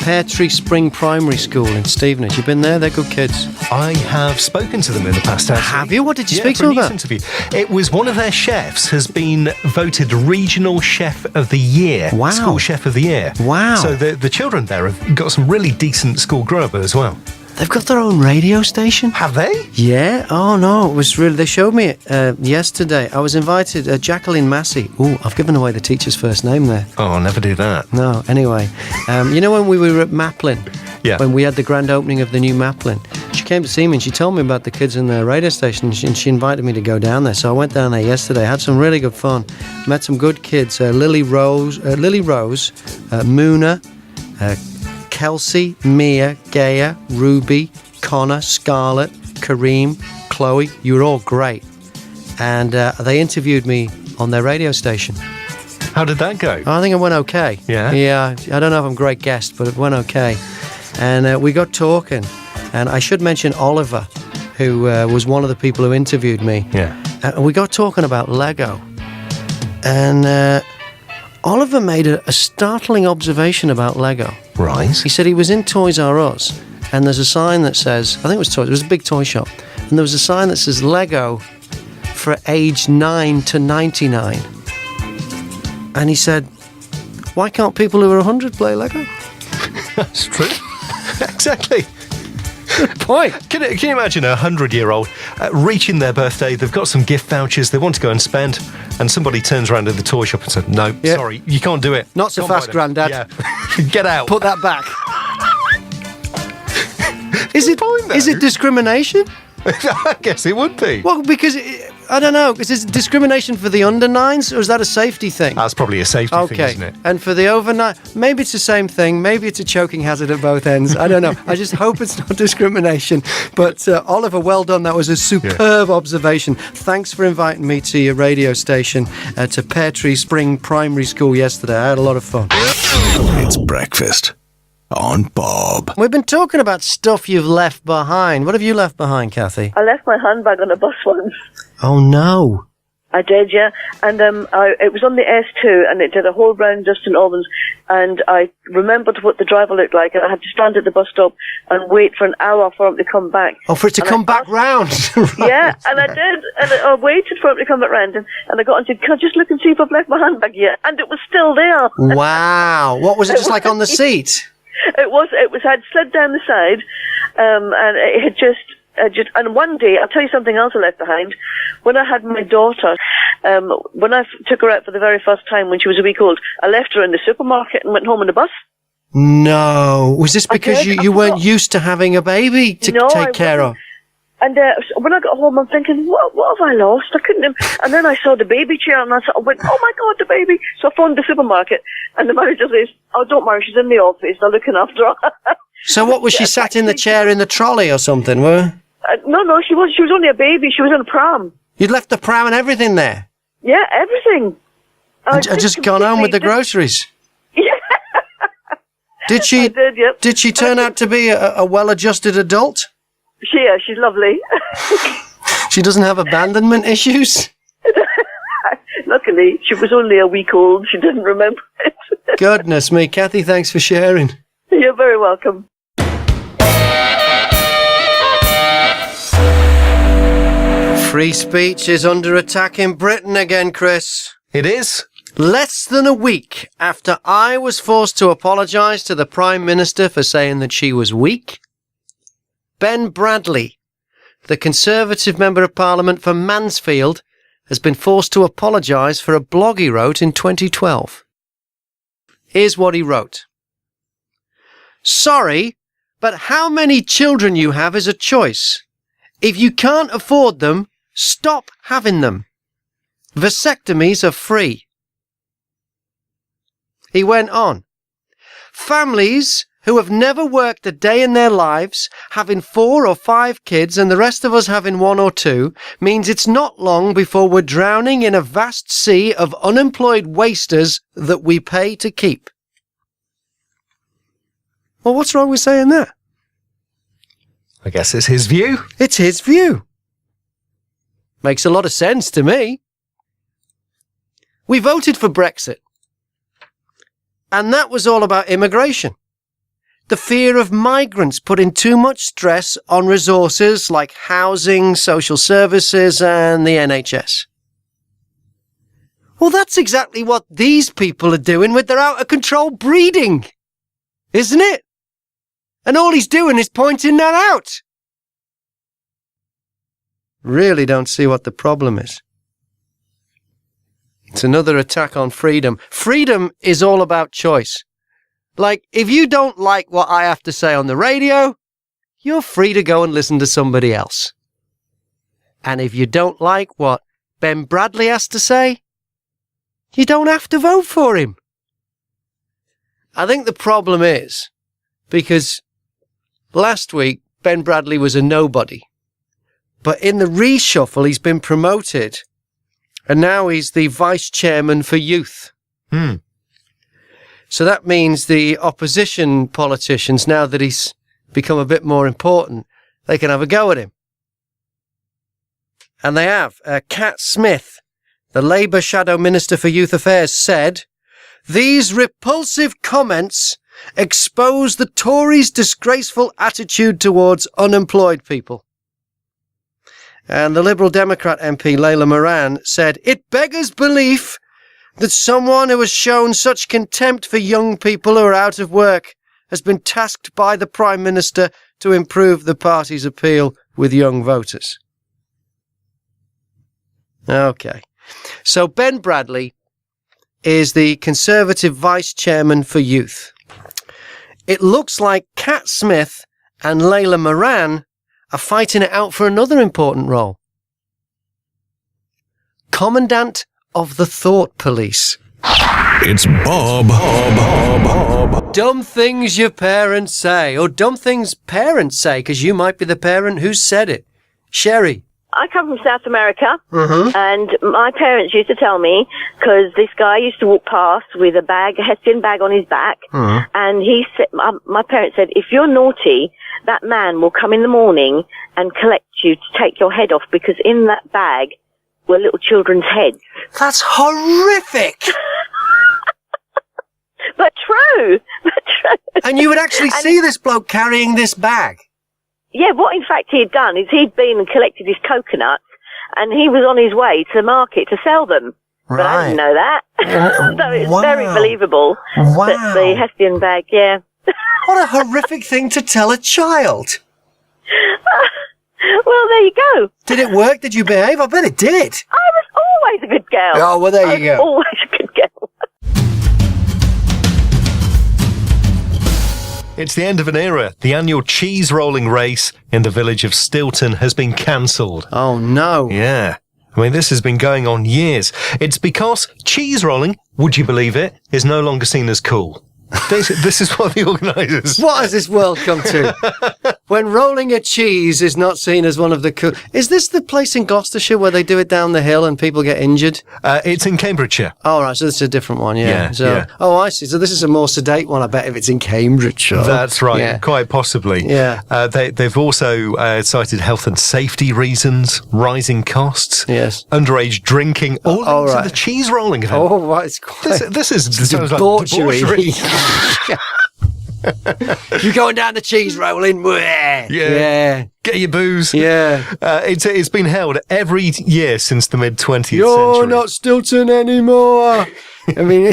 Pear Tree Spring Primary School in Stevenage. You been there? They're good kids. I have spoken to them in the past, actually. Have you? What did you speak for to a them news about? interview. It was one of their chefs has been voted Regional Chef of the Year. Wow. School Chef of the Year. Wow. So the children there have got some really decent school grow-up as well. They've got their own radio station. Have they? Yeah. Oh, no. It was really... They showed me it yesterday. I was invited... Jacqueline Massey. Oh, I've given away the teacher's first name there. Oh, I'll never do that. No. Anyway. You know when we were at Maplin? Yeah. When we had the grand opening of the new Maplin? She came to see me and she told me about the kids in the radio station and she invited me to go down there. So I went down there yesterday. Had some really good fun. Met some good kids. Lily Rose, Moona, Kelsey, Mia, Gaia, Ruby, Connor, Scarlett, Kareem, Chloe. You were all great. And they interviewed me on their radio station. How did that go? I think it went okay. Yeah? Yeah. I don't know if I'm a great guest, but it went okay. And we got talking. And I should mention Oliver, who was one of the people who interviewed me. Yeah. And we got talking about Lego. And Oliver made a startling observation about Lego. Right. He said he was in Toys R Us, and there's a sign that says, I think it was Toys, it was a big toy shop, and there was a sign that says Lego for age 9 to 99. And he said, why can't people who are 100 play Lego? That's true. Exactly. Good point. Can you imagine a 100-year-old reaching their birthday, they've got some gift vouchers they want to go and spend, and somebody turns around at the toy shop and says, no, sorry, you can't do it. Not so Can't fast, buy them." Grandad. Yeah. Get out. Put that back. Is it discrimination? I guess it would be. Well, because, I don't know, is it discrimination for the under 9s, or is that a safety thing? That's probably a safety thing, isn't it? And for the over 9, maybe it's the same thing, maybe it's a choking hazard at both ends, I don't know. I just hope it's not discrimination. But Oliver, well done, that was a superb observation. Thanks for inviting me to your radio station, to Pear Tree Spring Primary School yesterday. I had a lot of fun. It's breakfast on Bob. We've been talking about stuff you've left behind. What have you left behind, Kathy? I left my handbag on a bus once. Oh, no. I did, yeah. And it was on the S2, and it did a whole round just in Albans, and I remembered what the driver looked like, and I had to stand at the bus stop and wait for an hour for him to come back. Oh, for it to come back round. Yeah, and I did, and I waited for him to come back round, and I got and said, can I just look and see if I've left my handbag yet? And it was still there. Wow. What was it, just like on the seat? It was, I'd slid down the side, and it had just, and one day, I'll tell you something else I left behind. When I had my daughter, when I took her out for the very first time when she was a week old, I left her in the supermarket and went home on the bus. No. Was this because you weren't used to having a baby to take care of? And when I got home, I'm thinking, what have I lost? I couldn't. And then I saw the baby chair, and I went, oh my God, the baby! So I phoned the supermarket, and the manager says, oh, don't worry, she's in the office. They're looking after her. So what was she sat in the chair in the trolley or something? No, she was only a baby. She was in a pram. You'd left the pram and everything there? Yeah, everything. I just gone home with the groceries. Yeah. Did she? I did, yep. Did she turn out to be a well-adjusted adult? She's lovely. She doesn't have abandonment issues? Luckily, she was only a week old. She didn't remember it. Goodness me. Kathy, thanks for sharing. You're very welcome. Free speech is under attack in Britain again, Chris. It is. Less than a week after I was forced to apologise to the Prime Minister for saying that she was weak, Ben Bradley, the Conservative Member of Parliament for Mansfield, has been forced to apologise for a blog he wrote in 2012. Here's what he wrote. Sorry, but how many children you have is a choice. If you can't afford them, stop having them. Vasectomies are free. He went on. Families who have never worked a day in their lives, having 4 or 5 kids and the rest of us having 1 or 2, means it's not long before we're drowning in a vast sea of unemployed wasters that we pay to keep. Well, what's wrong with saying that? I guess it's his view. It's his view. Makes a lot of sense to me. We voted for Brexit. And that was all about immigration. The fear of migrants putting too much stress on resources like housing, social services, and the NHS. Well, that's exactly what these people are doing with their out-of-control breeding, isn't it? And all he's doing is pointing that out. Really don't see what the problem is. It's another attack on freedom. Freedom is all about choice. Like, if you don't like what I have to say on the radio, you're free to go and listen to somebody else. And if you don't like what Ben Bradley has to say, you don't have to vote for him. I think the problem is, because last week Ben Bradley was a nobody, but in the reshuffle he's been promoted, and now he's the vice chairman for youth. So that means the opposition politicians, now that he's become a bit more important, they can have a go at him. And they have. Cat Smith, the Labour Shadow Minister for Youth Affairs, said, "These repulsive comments expose the Tories' disgraceful attitude towards unemployed people." And the Liberal Democrat MP, Layla Moran, said, "It beggars belief that someone who has shown such contempt for young people who are out of work has been tasked by the Prime Minister to improve the party's appeal with young voters." Okay. So Ben Bradley is the Conservative Vice Chairman for Youth. It looks like Cat Smith and Layla Moran are fighting it out for another important role. Commandant of the Thought Police. It's Bob. Dumb things your parents say, or dumb things parents say, because you might be the parent who said it. Sherry. I come from South America, and my parents used to tell me, because this guy used to walk past with a bag, a Hessian bag on his back, and he said, my parents said, if you're naughty, that man will come in the morning and collect you to take your head off, because in that bag were little children's heads. That's horrific! But true. And you would actually see this bloke carrying this bag? Yeah, what in fact he had done is he'd been and collected his coconuts, and he was on his way to the market to sell them. Right. But I didn't know that. So it's very believable that the Hessian bag, yeah. What a horrific thing to tell a child. Well, there you go. Did it work? Did you behave? I bet it did. I was always a good girl. Oh, well, there you go. Always a good girl. It's the end of an era. The annual cheese rolling race in the village of Stilton has been cancelled. Oh, no. Yeah. I mean, this has been going on years. It's because cheese rolling, would you believe it, is no longer seen as cool. This is what the organisers... What has this world come to? When rolling a cheese is not seen as one of the cool... Is this the place in Gloucestershire where they do it down the hill and people get injured? It's in Cambridgeshire. Oh, right, so this is a different one, yeah. Yeah. Oh, I see. So this is a more sedate one, I bet, if it's in Cambridgeshire. That's right, yeah. Quite possibly. Yeah. They've also cited health and safety reasons, rising costs, yes, underage drinking, all linked right to the cheese rolling event. Oh, right, it's quite... This is debauchery. Like debauchery. You're going down the cheese rolling? Yeah. Get your booze. Yeah. It's been held every year since the mid-20th century. You're not Stilton anymore. I mean,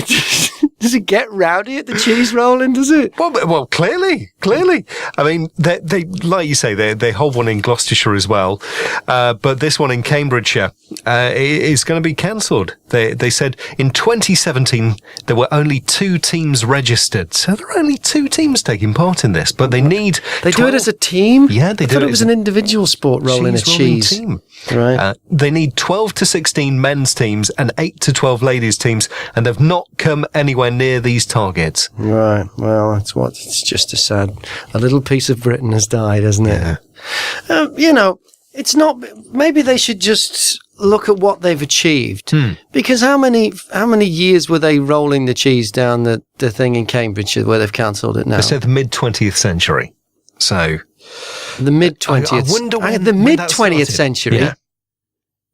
does it get rowdy at the cheese rolling, does it? Well, clearly. I mean, they like you say, they hold one in Gloucestershire as well, but this one in Cambridgeshire is going to be cancelled. They said in 2017 there were only 2 teams registered, so there are only 2 teams taking part in this, but they need... They do it as a team? Yeah, they do it was an individual sport, rolling a cheese. Team. Right. They need 12 to 16 men's teams and 8 to 12 ladies teams, and they've not come anywhere near these targets. Right. Well, it's just a little piece of Britain has died, hasn't it? Yeah. It's not, maybe they should just look at what they've achieved. Because how many years were they rolling the cheese down the thing in Cambridgeshire where they've cancelled it now? They said the mid-20th century. So... The mid-20th. I wonder when the mid-20th that century. Yeah.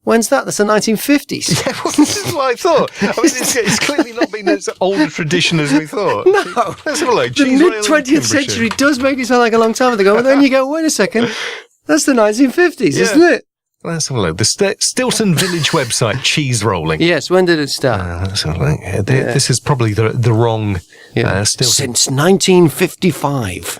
When's that? That's the 1950s. Yeah, well, this is what I thought. I mean, it's clearly not been as old a tradition as we thought. No. Let's have a look. The mid-20th century does make it sound like a long time ago, and then you go, wait a second, that's the 1950s, isn't it? Let's have a look. The Stilton Village website, cheese rolling. Yes, when did it start? Let's have a look. This is probably the wrong Stilton. Since 1955.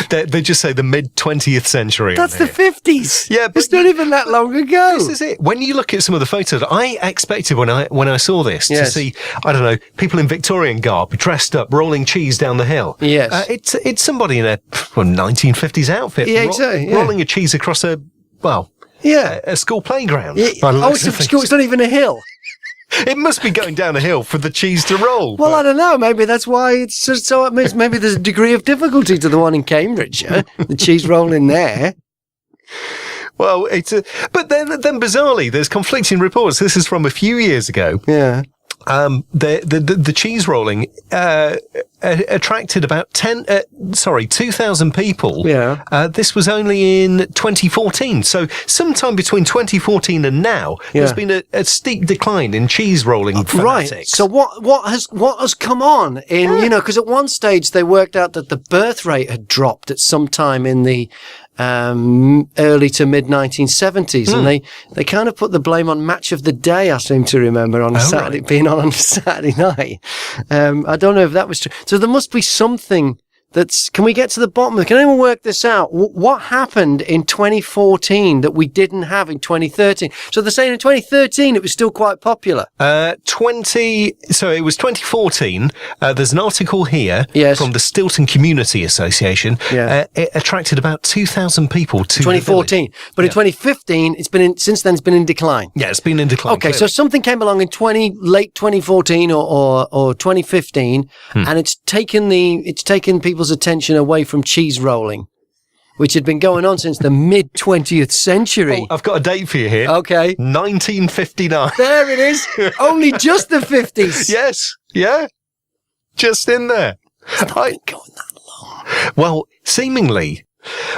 They just say the mid-20th century. That's the 50s. Yeah, but it's not even that long ago. This is it. When you look at some of the photos, I expected when I saw this to see, I don't know, people in Victorian garb dressed up, rolling cheese down the hill. Yes. It's somebody in a 1950s outfit. Yeah, exactly. Yeah. Rolling a cheese across a school playground. Yeah. It's a school. It's not even a hill. It must be going down a hill for the cheese to roll. Well, I don't know. Maybe that's why it's just so. Maybe there's a degree of difficulty to the one in Cambridgeshire. The cheese rolling there. Well, but then bizarrely, there's conflicting reports. This is from a few years ago. Yeah. The cheese rolling attracted about 2,000 people. Yeah. This was only in 2014. So sometime between 2014 and now, there's been a steep decline in cheese rolling fanatics. Right. So what has come on in, because at one stage they worked out that the birth rate had dropped at some time in the early to mid 1970s, and they kind of put the blame on Match of the Day, I seem to remember, on a Saturday, being on a Saturday night. I don't know if that was true. So there must be something can we get to the bottom of it? Can anyone work this out? What happened in 2014 that we didn't have in 2013? So they're saying in 2013 it was still quite popular. So it was 2014. There's an article here from the Stilton Community Association. It attracted about 2,000 people to 2014. But in 2015, since then it's been in decline. Yeah, it's been in decline. Okay, so something came along in late 2014 or 2015, and it's taken people's attention away from cheese rolling, which had been going on since the mid 20th century. Oh, I've got a date for you here. Okay. 1959. There it is. Only just the 50s. Yes. Yeah. Just in there. It's not been going that long. Well, seemingly.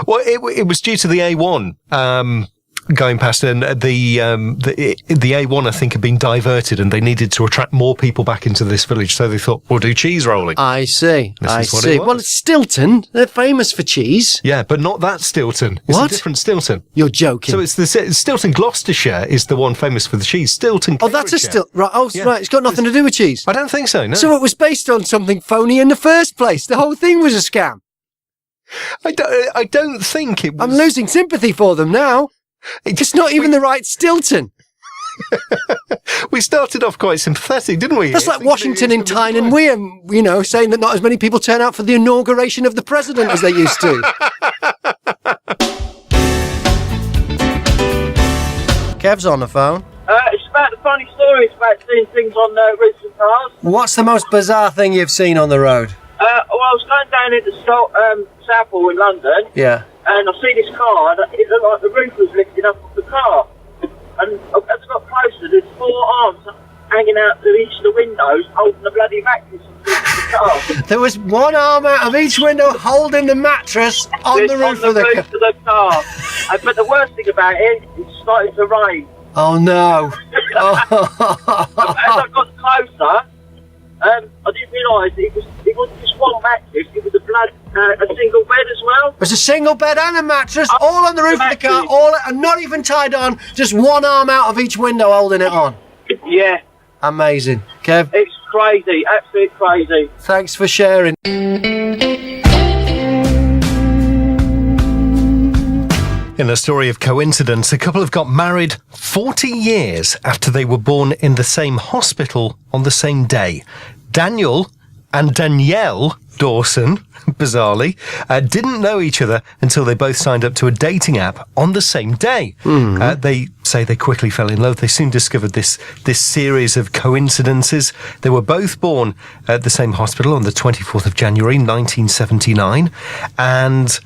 Well, it was due to the A1, going past, and the A1, I think, had been diverted, and they needed to attract more people back into this village, so they thought, we'll do cheese rolling. I see. I see. Well, it's Stilton. They're famous for cheese. Yeah, but not that Stilton. It's a different Stilton. You're joking. So it's the Stilton, Gloucestershire is the one famous for the cheese. Stilton, oh, that's a Stilton. Right. Oh, yeah. Right. It's got nothing to do with cheese. I don't think so, no. So it was based on something phony in the first place. The whole thing was a scam. I don't think it was. I'm losing sympathy for them now. It's not even the right Stilton. We started off quite sympathetic, didn't we? That's like Washington in Tyne and Weir, saying that not as many people turn out for the inauguration of the president as they used to. Kev's on the phone. It's about the funny stories about seeing things on roofs of cars. What's the most bizarre thing you've seen on the road? Well, I was going down into Southall in London. Yeah. And I see this car, and it looked like the roof was lifting up of the car. And as I got closer, there's 4 arms hanging out to each of the windows, holding the bloody mattress on the car. There was one arm out of each window holding the mattress on the roof of the car. But the worst thing about it, it started to rain. Oh no! As I got closer, I didn't realise it wasn't just one mattress, it was a single bed as well. It was a single bed and a mattress, all on the roof of the car, and not even tied on, just one arm out of each window holding it on. Yeah. Amazing. Kev? It's crazy, absolutely crazy. Thanks for sharing. In a story of coincidence, a couple have got married 40 years after they were born in the same hospital on the same day. Daniel and Danielle Dawson, bizarrely, didn't know each other until they both signed up to a dating app on the same day. They say they quickly fell in love. They soon discovered this series of coincidences. They were both born at the same hospital on the 24th of January, 1979. And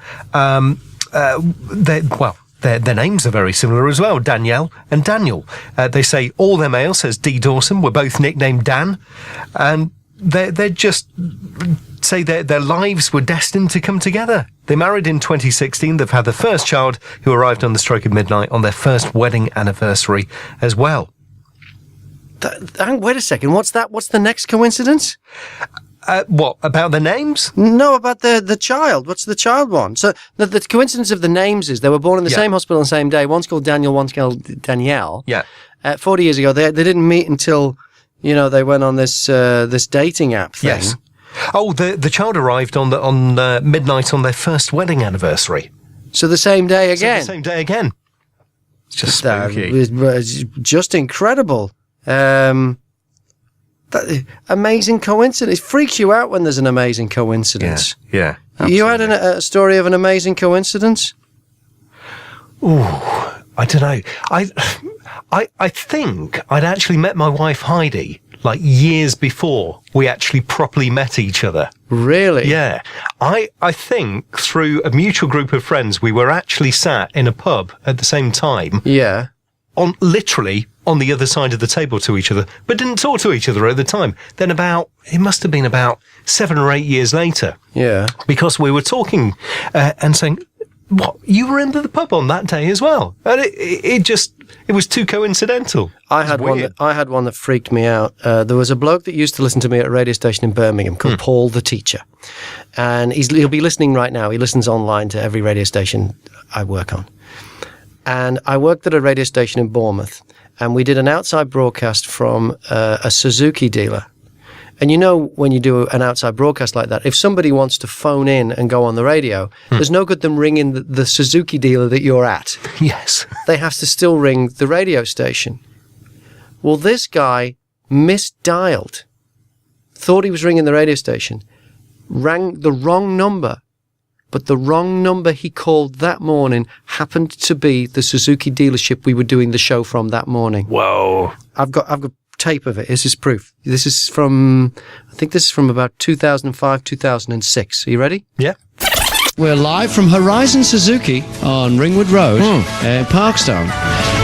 their names are very similar as well, Danielle and Daniel. They say all their male, says D. Dawson, were both nicknamed Dan. And they're just say their lives were destined to come together. They married in 2016. They've had their first child, who arrived on the stroke of midnight on their first wedding anniversary as well. Wait a second. What's that? What's the next coincidence? What, about the names? No, about the child. What's the child one? So the coincidence of the names is they were born in the same hospital on the same day. One's called Daniel, one's called Danielle. Yeah. 40 years ago, they didn't meet until, they went on this dating app thing. Yes. Oh, the child arrived on midnight on their first wedding anniversary. So the same day again. It's just spooky. It's just incredible. Amazing coincidence. It freaks you out when there's an amazing coincidence. Yeah. You had a story of an amazing coincidence? Ooh, I don't know. I think I'd actually met my wife Heidi like years before we actually properly met each other. Really? Yeah. I think through a mutual group of friends, we were actually sat in a pub at the same time. Yeah. Literally on the other side of the table to each other, but didn't talk to each other at the time. Then it must have been about 7 or 8 years later. Yeah. Because we were talking and saying, what, you were in the pub on that day as well? And it was too coincidental. I had one that freaked me out. There was a bloke that used to listen to me at a radio station in Birmingham called Paul the Teacher. And he'll be listening right now. He listens online to every radio station I work on. And I worked at a radio station in Bournemouth, and we did an outside broadcast from a Suzuki dealer. And when you do an outside broadcast like that, if somebody wants to phone in and go on the radio, there's no good them ringing the Suzuki dealer that you're at. Yes. They have to still ring the radio station. Well, this guy misdialed, thought he was ringing the radio station, rang the wrong number. But the wrong number he called that morning happened to be the Suzuki dealership we were doing the show from that morning. Whoa. I've got tape of it. This is proof. This is from about 2005, 2006. Are you ready? Yeah. We're live from Horizon Suzuki on Ringwood Road in Parkstone.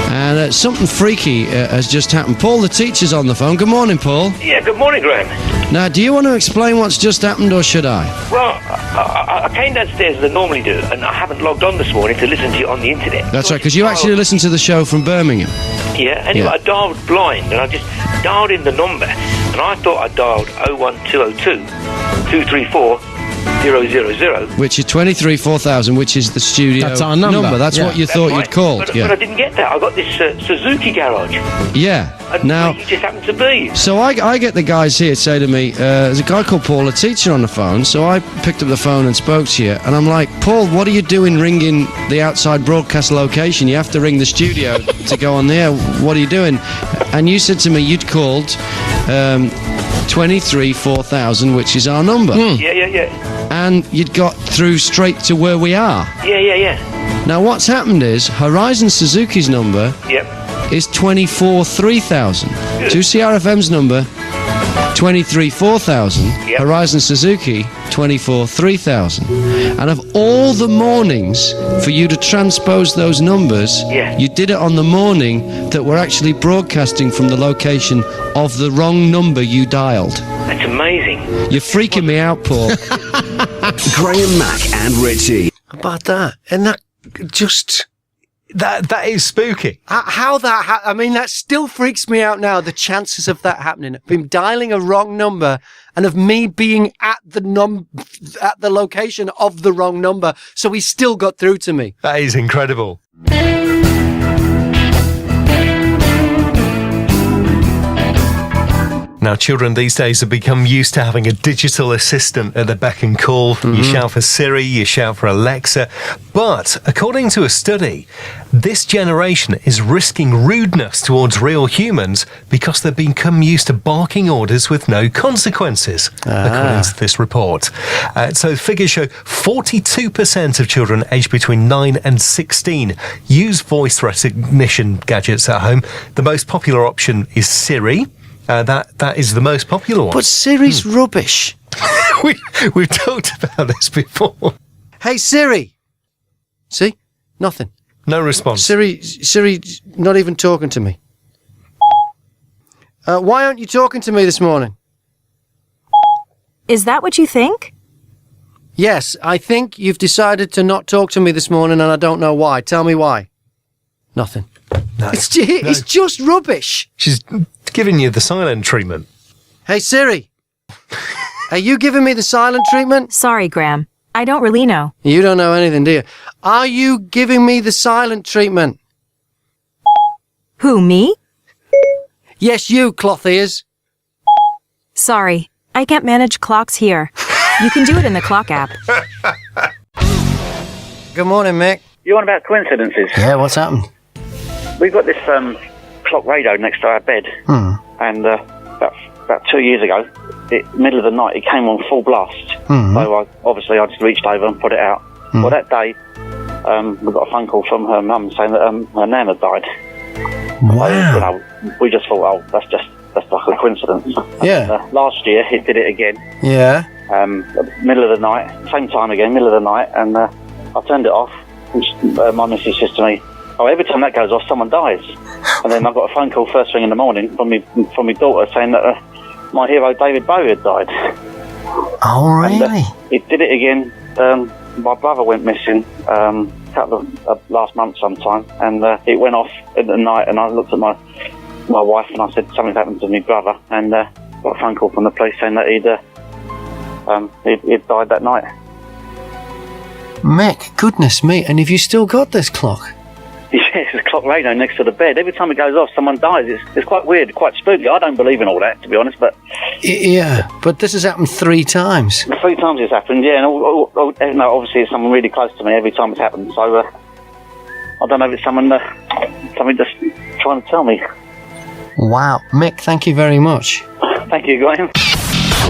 And something freaky has just happened. Paul, the teacher's on the phone. Good morning, Paul. Yeah, good morning, Graham. Now, do you want to explain what's just happened, or should I? Well, I came downstairs as I normally do, and I haven't logged on this morning to listen to you on the internet. That's right, because you actually listen to the show from Birmingham. Yeah, anyway, I dialed blind, and I just dialed in the number, and I thought I dialed 01202 234 000. Which is 234000, which is the studio. That's our number. That's what you thought you'd called. But I didn't get that. I got this Suzuki garage. Yeah. Now, you just happened to be. So I get the guys here say to me, there's a guy called Paul, a teacher, on the phone. So I picked up the phone and spoke to you, and I'm like, Paul, what are you doing ringing the outside broadcast location? You have to ring the studio to go on there. What are you doing? And you said to me you'd called 234000, which is our number. Yeah. And you'd got through straight to where we are. Yeah. Now what's happened is Horizon Suzuki's number is 243000. To CRFM's number 234000. Horizon Suzuki 243000. And of all the mornings for you to transpose those numbers, you did it on the morning that we're actually broadcasting from the location of the wrong number you dialed. That's amazing. You're freaking me out, Paul. Graham, Mack and Richie. How about that? And that just... That is spooky. How that I mean, that still freaks me out now, the chances of that happening. Of him dialing a wrong number and of me being at the location of the wrong number, so he still got through to me. That is incredible. Now, children these days have become used to having a digital assistant at their beck and call. Mm-hmm. You shout for Siri, you shout for Alexa. But according to a study, this generation is risking rudeness towards real humans because they've become used to barking orders with no consequences, according to this report. So figures show 42% of children aged between 9 and 16 use voice recognition gadgets at home. The most popular option is Siri. That is the most popular one. But Siri's rubbish. We've talked about this before. Hey, Siri. See? Nothing. No response. Siri, not even talking to me. Why aren't you talking to me this morning? Is that what you think? Yes, I think you've decided to not talk to me this morning and I don't know why. Tell me why. Nothing. No. It's just rubbish. She's giving you the silent treatment. Hey, Siri. Are you giving me the silent treatment? Sorry, Graham. I don't really know. You don't know anything, do you? Are you giving me the silent treatment? Who, me? Yes, you, cloth ears. Sorry, I can't manage clocks here. You can do it in the clock app. Good morning, Mick. You on about coincidences? Yeah, what's happened? We've got this clock radio next to our bed, and about 2 years ago, middle of the night, it came on full blast. So I just reached over and put it out. Well, that day, we got a phone call from her mum saying that her nan had died. Wow. So, we just thought, that's like a coincidence. Yeah. And, last year, it did it again. Yeah. Middle of the night, same time again, middle of the night, and I turned it off. My missus says to me, every time that goes off, someone dies. And then I got a phone call first thing in the morning from my daughter saying that my hero David Bowie had died. Oh, really? And, it did it again. My brother went missing last month sometime, and it went off at the night, and I looked at my wife and I said something happened to my brother, and got a phone call from the police saying that he'd died that night. Mick, goodness me, and have you still got this clock? Yeah, it's a clock radio next to the bed. Every time it goes off, someone dies. It's quite weird, quite spooky. I don't believe in all that, to be honest, but... Yeah, but this has happened 3 times. 3 times it's happened, yeah, and no, obviously it's someone really close to me every time it's happened, so I don't know if it's someone just trying to tell me. Wow. Mick, thank you very much. Thank you, Graham.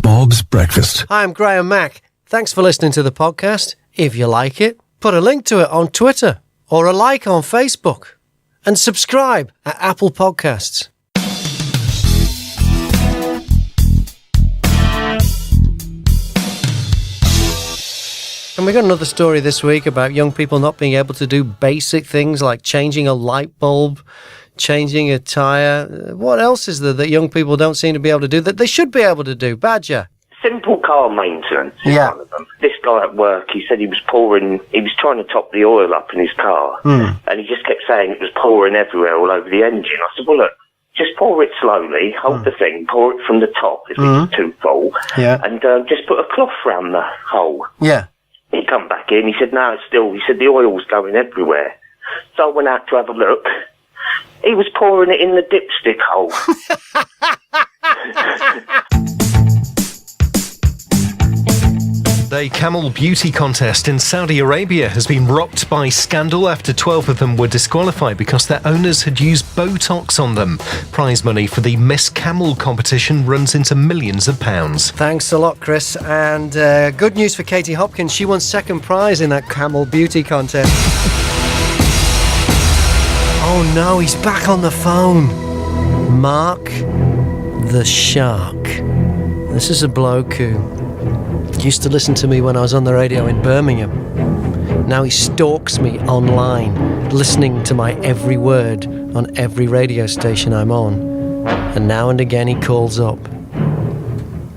Bob's Breakfast. Hi, I'm Graham Mack. Thanks for listening to the podcast. If you like it, put a link to it on Twitter or a like on Facebook and subscribe at Apple Podcasts. And we got another story this week about young people not being able to do basic things like changing a light bulb, changing a tyre. What else is there that young people don't seem to be able to do that they should be able to do? Badger. Simple car maintenance is Yeah. one of them. This guy at work, he said he was trying to top the oil up in his car, and he just kept saying it was pouring everywhere all over the engine. I said, well, look, just pour it slowly, hold the thing, pour it from the top if it's too full, and just put a cloth round the hole. Yeah. He come back in, he said, no, it's still, he said the oil's going everywhere. So I went out to have a look. He was pouring it in the dipstick hole. The Camel Beauty Contest in Saudi Arabia has been rocked by scandal after 12 of them were disqualified because their owners had used Botox on them. Prize money for the Miss Camel competition runs into millions of pounds. Thanks a lot, Chris. And good news for Katie Hopkins. She won second prize in that Camel Beauty Contest. Oh no, he's back on the phone. Mark the Shark. This is a bloke who used to listen to me when I was on the radio in Birmingham. Now he stalks me online, listening to my every word on every radio station I'm on. And now and again he calls up.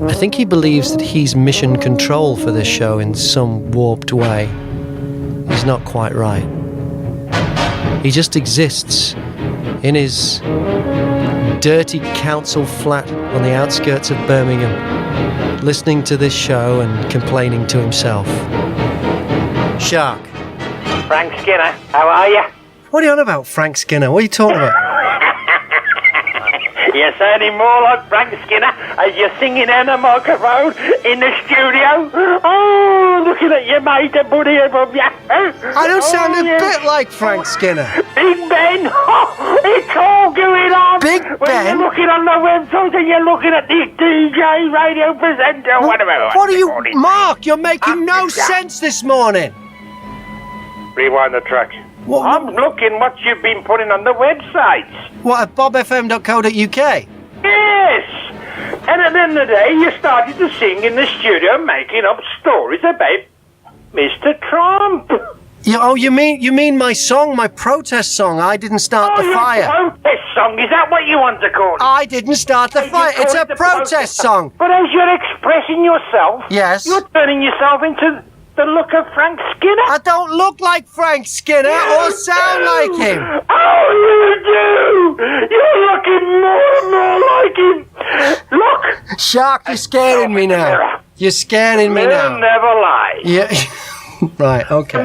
I think he believes that he's mission control for this show in some warped way. He's not quite right. He just exists in his dirty council flat on the outskirts of Birmingham, listening to this show and complaining to himself. Shark. Frank Skinner, how are you? What are you on about, Frank Skinner? What are you talking about? You're sounding more like Frank Skinner as you're singing in a microphone in the studio. Oh, looking at your mate, a buddy above you. I don't sound a bit like Frank Skinner. Big Ben, it's all going on. Big when Ben? you're looking on the website and you're looking at the DJ radio presenter, whatever. What are you... Mark, you're making no sense this morning. Rewind the track. I'm looking what you've been putting on the websites. What, at BOBfm.co.uk? Yes! And at the end of the day, you started to sing in the studio making up stories about Mr. Trump. You mean my song, my protest song, I Didn't Start the Fire? Your protest song, is that what you want to call it? I didn't start the fire. It's a protest song. But as you're expressing yourself, Yes. you're turning yourself into the look of Frank Skinner. I don't look like Frank Skinner or sound like him. Oh, you do! You're looking more and more like him. Look! Shark, you're scaring me now. You're scaring me Mirror now. never lies. Yeah. Right, okay.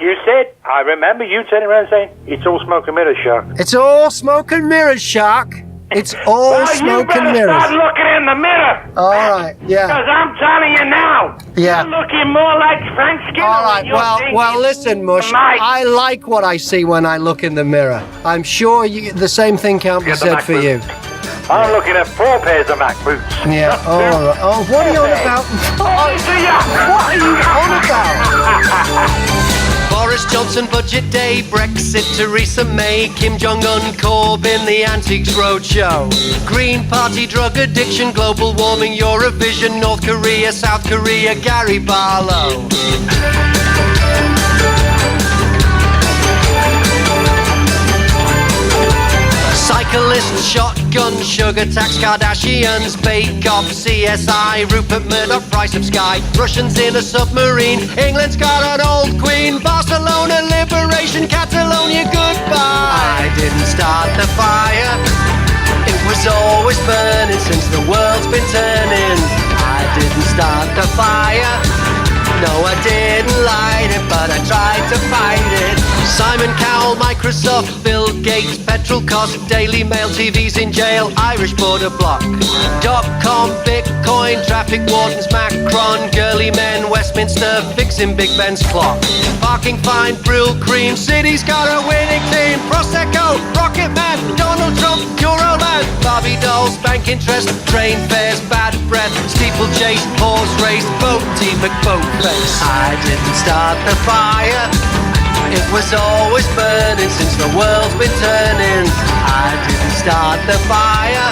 You said, I remember you turning around saying, it's all smoke and mirrors, Shark. It's all smoke and mirrors, Shark. It's all smoke and mirrors. Start looking in the mirror. All right, yeah. Because I'm telling you now, Yeah. you're looking more like Frank Skinner. All right, than you're well, listen, Mush. Mike. I like what I see when I look in the mirror. I'm sure the same thing can't be Get the said Mack for you. I'm looking at 4 pairs of Mack boots. Yeah, all right. Oh, what are you on about? What are you on about? Boris Johnson budget day, Brexit, Theresa May, Kim Jong-un, Corbyn, the Antiques Roadshow, Green Party, drug addiction, global warming, Eurovision, North Korea, South Korea, Gary Barlow. Cyclists, shotgun, sugar tax, Kardashians, Bake Off, CSI, Rupert Murdoch, price of Sky, Russians in a submarine, England's got an old queen, Barcelona, liberation, Catalonia, goodbye. I didn't start the fire, it was always burning since the world's been turning. I didn't start the fire, no, I didn't light it, but I tried to fight it. Simon Cowell, Microsoft, Bill Gates, petrol cost, Daily Mail, TV's in jail, Irish border block. .com, Bitcoin, traffic wardens, Macron, girly men, Westminster, fixing Big Ben's clock. Parking fine, Brill cream, city's got a winning team, Prosecco, Rocket Man, Donald Trump, Euroland, Barbie dolls, bank interest, train fares, bad breath, steeplechase, horse race, boat team, McBoatface. I didn't start the fire, it was always burning since the world's been turning. I didn't start the fire,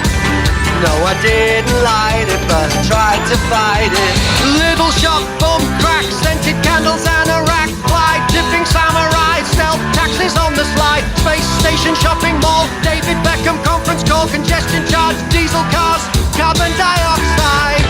no, I didn't light it, but I tried to fight it. Little shop, bomb crack, scented candles and a rack, fly, tipping samurai, stealth taxis on the slide, space station, shopping mall, David Beckham, conference call, congestion charge, diesel cars, carbon dioxide.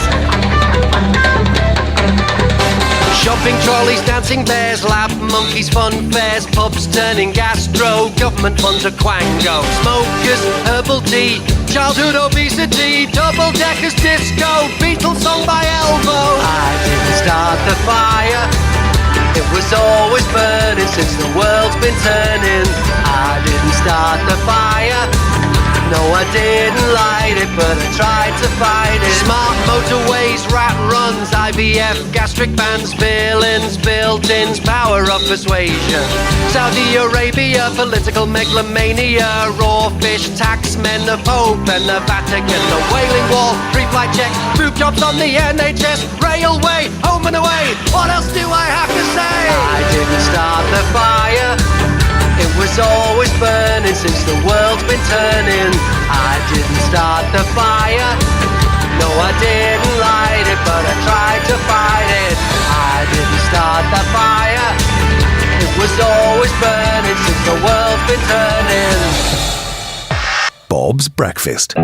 Shopping trolleys, dancing bears, lab monkeys, fun fairs, pubs turning gastro, government funds a quango, smokers, herbal tea, childhood obesity, double-deckers disco, Beatles song by Elbow. I didn't start the fire, it was always burning since the world's been turning. I didn't start the fire, no, I didn't light it, but I tried to fight it. Smart motorways, rat runs, IVF, gastric bands, fill-ins, built-ins, power of persuasion. Saudi Arabia, political megalomania, raw fish, tax men, the Pope and the Vatican, the Wailing Wall, free flight check, boob jobs on the NHS, railway, home and away. What else do I have to say? I didn't start the fire, it was always burning since the world's been turning. I didn't start the fire, no, I didn't light it, but I tried to fight it. I didn't start the fire, it was always burning since the world's been turning. Bob's Breakfast.